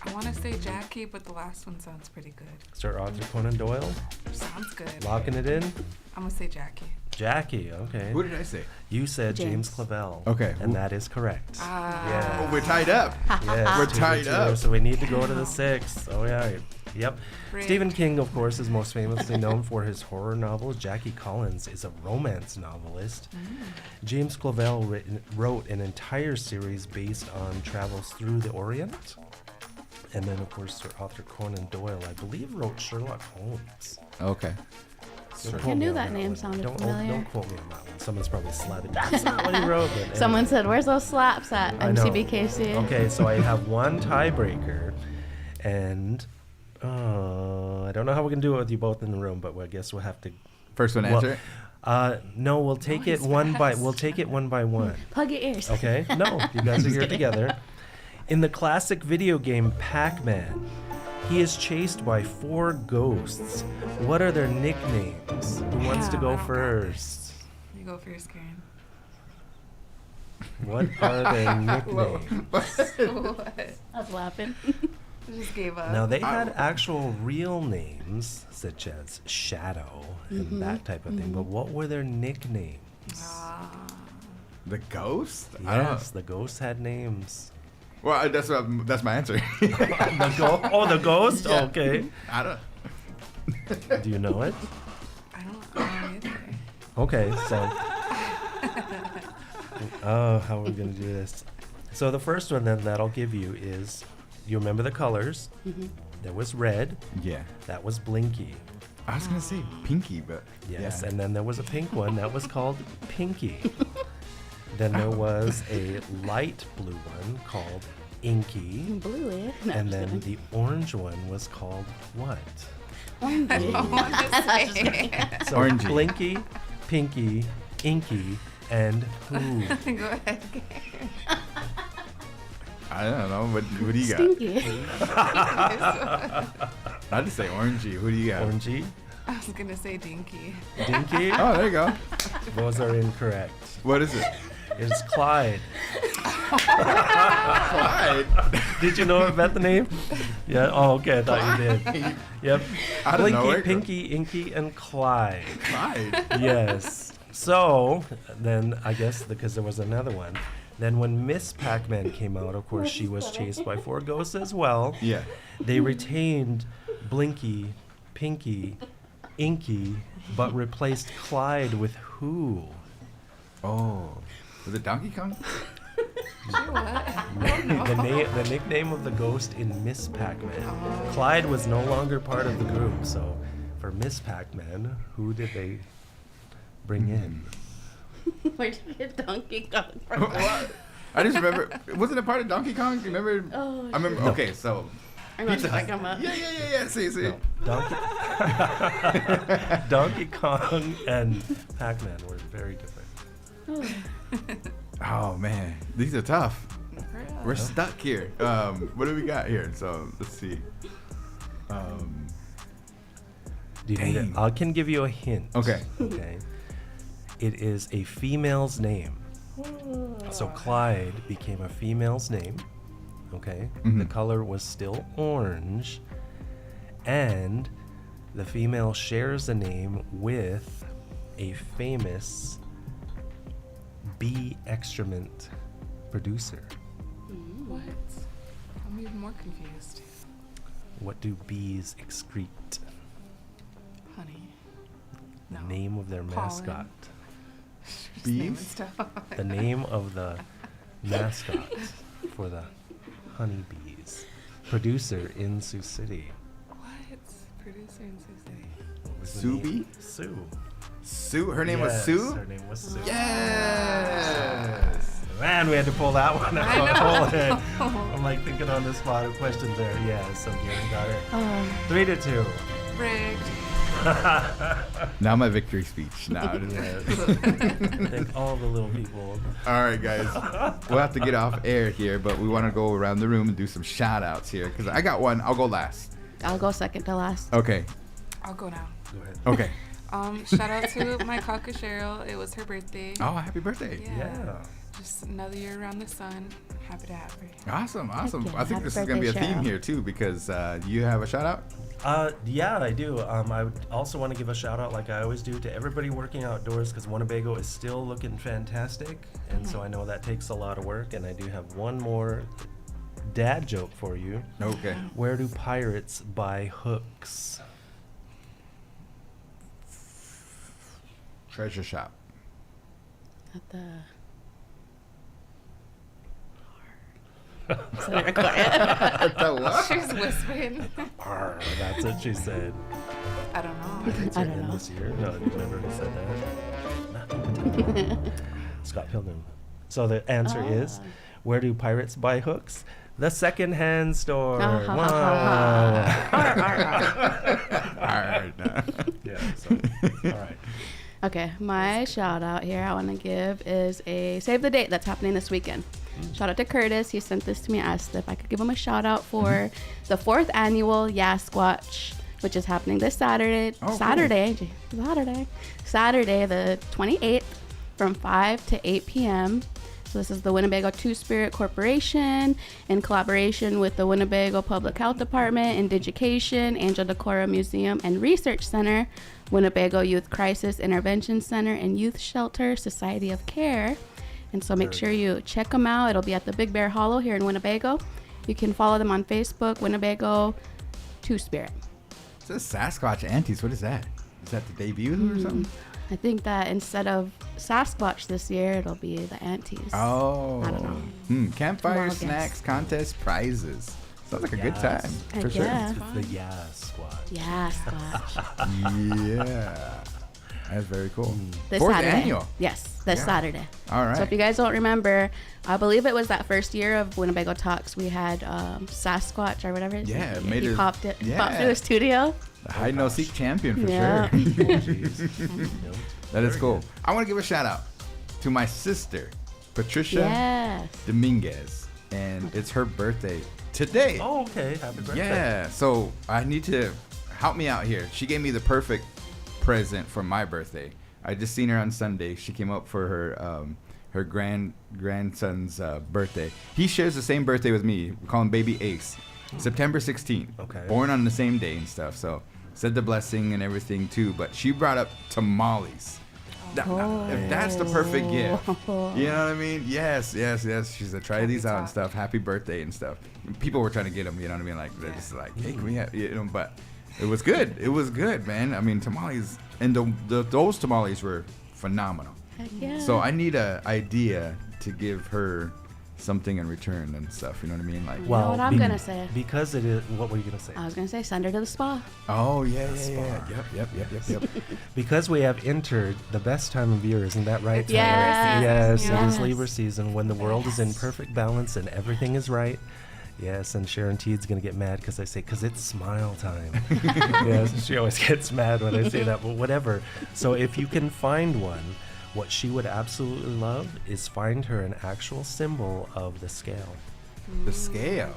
I want to say Jackie, but the last one sounds pretty good. Sir Arthur Conan Doyle? Sounds good. Locking it in? I'm gonna say Jackie. Jackie, okay. Who did I say? You said James James. Clavell. Okay, And who- that is correct. Ah. Yeah. Oh, we're tied up. Yes, We're 2-2, tied up. So we need to go to the 6th. Oh, yeah. Yep. Great. Stephen King, of course, is most famously known for his horror novels. Jackie Collins is a romance novelist. James Clavell wrote an entire series based on travels through the Orient. And then, of course, Sir Arthur Conan Doyle, I believe, wrote Sherlock Holmes. Okay. Don't I quote me knew on that name one. sounded don't, familiar. Don't quote me on that one. Someone's probably slapping. That's not what he wrote. But anyway. Someone said, "Where's those slaps at I know. MCBKC?" Okay, so I have one tiebreaker, and I don't know how we're gonna do it with you both in the room, but I guess we'll have to. First one answer. No, we'll take it he's one by. fast. We'll take it one by one. Plug your ears. Okay? No, you guys are here together. In the classic video game Pac-Man, he is chased by 4 ghosts. What are their nicknames? Who wants to Damn, I go don't got first? You go first, Karen. What are their nicknames? What? I was laughing. I just gave up. Now, they had actual real names, such as Shadow and that type of thing, but what were their nicknames? Ah. The ghost? I don't. Yes, the ghosts had names. Well, that's my answer. The ghost? Yeah. Okay. I don't. Do you know it? I don't know either. Okay, so. Oh, how are we going to do this? So, the first one then that I'll give you is you remember the colors? There was red, Yeah. that was Blinky. I was gonna say pinky, but Yes, yeah. and then there was a pink one that was called Pinky. Then there was a light blue one called Inky. Blue, eh? No, And just then kidding. the orange one was called what? Orange. I don't want to say. So Orangey. Blinky, Pinky, Inky, and who? Go ahead, Karen. I don't know. What do you got? Stinky. I'd just say orangey. Who do you got? Orangey, I was gonna say Dinky. Dinky. Oh, there you go. Those are incorrect. What is it? It's Clyde. Clyde. Did you know it, Bethany? Yeah. Oh, okay. I thought you did. Yep. I don't know. Blinky, Pinky, Inky, and Clyde. Clyde. Yes. So then I guess because there was another one. Then when Miss Pac-Man came out, of course, she was chased by 4 ghosts as well. Yeah. They retained Blinky, Pinky, Inky, but replaced Clyde with who? Oh. Was it Donkey Kong? The nickname of the ghost in Miss Pac-Man. Clyde was no longer part of the group, so for Miss Pac-Man, who did they bring in? Where'd you get Donkey Kong from? I just remember, wasn't it part of Donkey Kong? Do you remember? Oh, I remember. No. Okay, so I know what Pizza you're Hut. talking about. Yeah. See. No, Donkey Kong and Pac-Man were very different. Oh man, these are tough. Yeah. We're stuck here. What do we got here? So let's see. Do you need it? Dang. I can give you a hint. Okay. Okay. It is a female's name. So Clyde became a female's name. Okay. Mhm. The color was still orange. And the female shares a name with a famous bee excrement producer. What? I'm even more confused. What do bees excrete? Honey. The No. name of their Pollen. mascot. Just naming Bees? stuff. The name of the mascot for the honeybees. Producer in Sioux City. What? Producer in Sioux City. What was the Sue name? Bee? Sue. Sue. Her name was Yes, Sue. Her name was Sue. Yes. Man, we had to pull that one out. I know. I'm like thinking on the spot of questions there. Yeah, so Garan got it. Oh, 3-2. Rigged. Now my victory speech. Now. Thank all the little people. All right, guys. We'll have to get off air here, but we want to go around the room and do some shout outs here because I got one. I'll go last. I'll go second to last. Okay. I'll go now. Go ahead. Okay. Shout out to my Kaka Cheryl. It was her birthday. Oh, happy birthday. Yeah. Just another year around the sun. Happy to have her. Awesome. Awesome. yeah. I think Happy this is going to be a birthday, theme Cheryl. here, too, because you have a shout out? Yeah, I do. I would also want to give a shout out, like I always do, to everybody working outdoors because Winnebago is still looking fantastic. And so I know that takes a lot of work. And I do have one more dad joke for you. Okay. Where do pirates buy hooks? Treasure shop. At the. Is that recorded? The what? She's whispering. Arr, that's what she said. I don't know. I don't know. This year? No, you remember who said that? Scott Pilgrim. So the answer is, where do pirates buy hooks? The secondhand store. Ah, ha, ha, Wow. Yeah. So, all right. Okay, my shout out here I want to give is a save the date that's happening this weekend. Shout out to Curtis. He sent this to me. Asked if I could give him a shout out for the 4th annual Squatch, which is happening this Saturday. Oh, cool. Saturday, the 28th, from 5 to 8 p.m. So this is the Winnebago Two-Spirit Corporation in collaboration with the Winnebago Public Health Department, Indigication, Angel Decora Museum and Research Center, Winnebago Youth Crisis Intervention Center, and Youth Shelter Society of Care. And so make sure you check them out. It'll be at the Big Bear Hollow here in Winnebago. You can follow them on Facebook, Winnebago Two-Spirit. It says Sasquatch Aunties. What is that? Is that the debut or something? I think that instead of Sasquatch this year, it'll be the Aunties. Oh. I don't know. Campfire Wild guess. snacks contest prizes. Sounds like a good Yes. time. Heck For sure. yeah. It's the Yeah Squad. Yeah, Squatch. Yeah. That's very cool. This 4th Saturday. annual. Yes, this Yeah. Saturday. All right. So if you guys don't remember, I believe it was that first year of Winnebago Talks. We had Sasquatch or whatever. Yeah, he made it- popped yeah. popped through the studio. The hide no seek champion for Yeah. sure. Jeez. That is Very cool. good. I want to give a shout out to my sister, Patricia Yes. Dominguez, and it's her birthday today. Oh, okay. Happy birthday. Yeah, so I need to help me out here. She gave me the perfect present for my birthday. I just seen her on Sunday. She came up for her grandson's birthday. He shares the same birthday with me. We call him Baby Ace. September 16th. Okay. Born on the same day and stuff. So said the blessing and everything too. But she brought up tamales. If that's the perfect gift. You know what I mean? Yes. She said, try these out and stuff. Happy birthday and stuff. People were trying to get them, you know what I mean? Like, they're just like, hey, can we have, you know, but it was good. It was good, man. I mean, tamales, and those tamales were phenomenal. Heck yeah. So I need an idea to give her something in return and stuff. You know what I mean? Like, You know what I'm gonna say? Because it is, what were you going to say? I was gonna say send her to the spa. oh yeah, yeah, Spa. yeah. Yep. Because we have entered the best time of year, isn't that right? It's Yes. Libra Yes, season, it is Yes. Libra season when the world is in Yes. perfect balance and everything is right. Yes, and Sharon Teed's going to get mad because I say, because it's smile time. Yes, she always gets mad when I say that, but whatever. So if you can find one, what she would absolutely love is find her an actual symbol of the scale. The scale.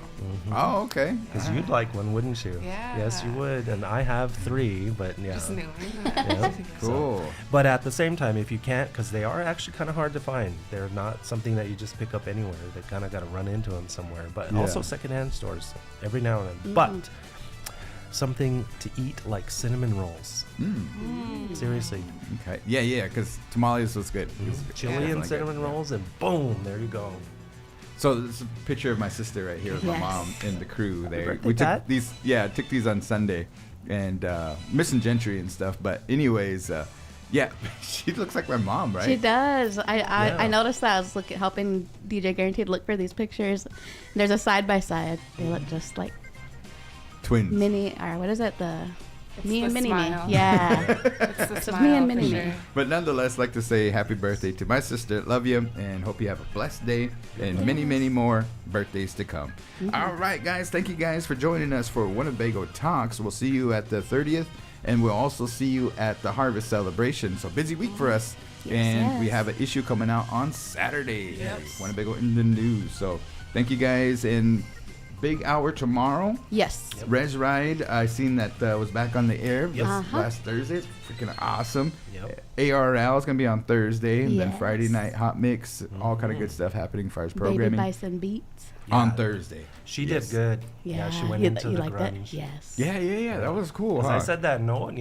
Oh, okay. Because you'd like one, wouldn't you? Yeah. Yes, you would. And I have 3, but yeah. Just knowing Yeah. that. Cool. But at the same time, if you can't, because they are actually kind of hard to find. They're not something that you just pick up anywhere. They kind of got to run into them somewhere. But Yeah. also secondhand stores every now and then. But something to eat like cinnamon rolls. Seriously. Okay. Yeah. Because tamales was good. It was good. Chili Definitely and good. cinnamon rolls, and boom, there you go. So this is a picture of my sister right here with my Yes. mom and the crew. birthday We took pat? these. Yeah, I took these on Sunday, and missing Gentry and stuff. But anyways, yeah, she looks like my mom, right? She does. I Yeah. noticed that. I was helping DJ Guaranteed look for these pictures. There's a side by side. They look just like Twins. Mini, or what is it? The me the and Mini Me. smile. Yeah. It's the It's smile me and for Mini sure. Me. But nonetheless, like to say happy birthday to my sister. Love you, and hope you have a blessed day and many, many more birthdays to come. All right, guys. Thank you guys for joining us for Winnebago Talks. We'll see you at the 30th, and we'll also see you at the Harvest Celebration. So busy week for us, and we yes. have an issue coming out on Saturday. Winnebago in the news. So thank you guys, and big hour tomorrow. Yes. Res Ride, I seen that was back on the air this Uh-huh. last Thursday. It's freaking awesome. Yep. ARL is gonna be on Thursday, and then Yes. Friday night Hot Mix, all kind of good stuff happening as far as programming Baby Bison Beats. on Yeah. Thursday. She Yes. did good. Yeah. she went you, into you the like grunge. that? Yes. Yeah, that was cool. 'Cause Huh? I said that no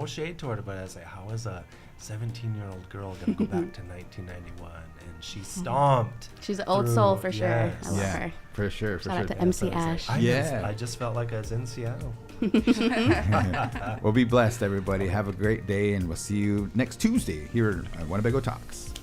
shade toward her, but I was like, how is a 17-year-old girl gonna go back to 1991? And she stomped. She's an old through- soul for sure. yes. I love yeah, her. for sure. Shout out to Yeah, MC so I was Ash. like, Yeah. I just felt like I was in Seattle. Well, be blessed, everybody. Have a great day, and we'll see you next Tuesday here at Winnebago Talks.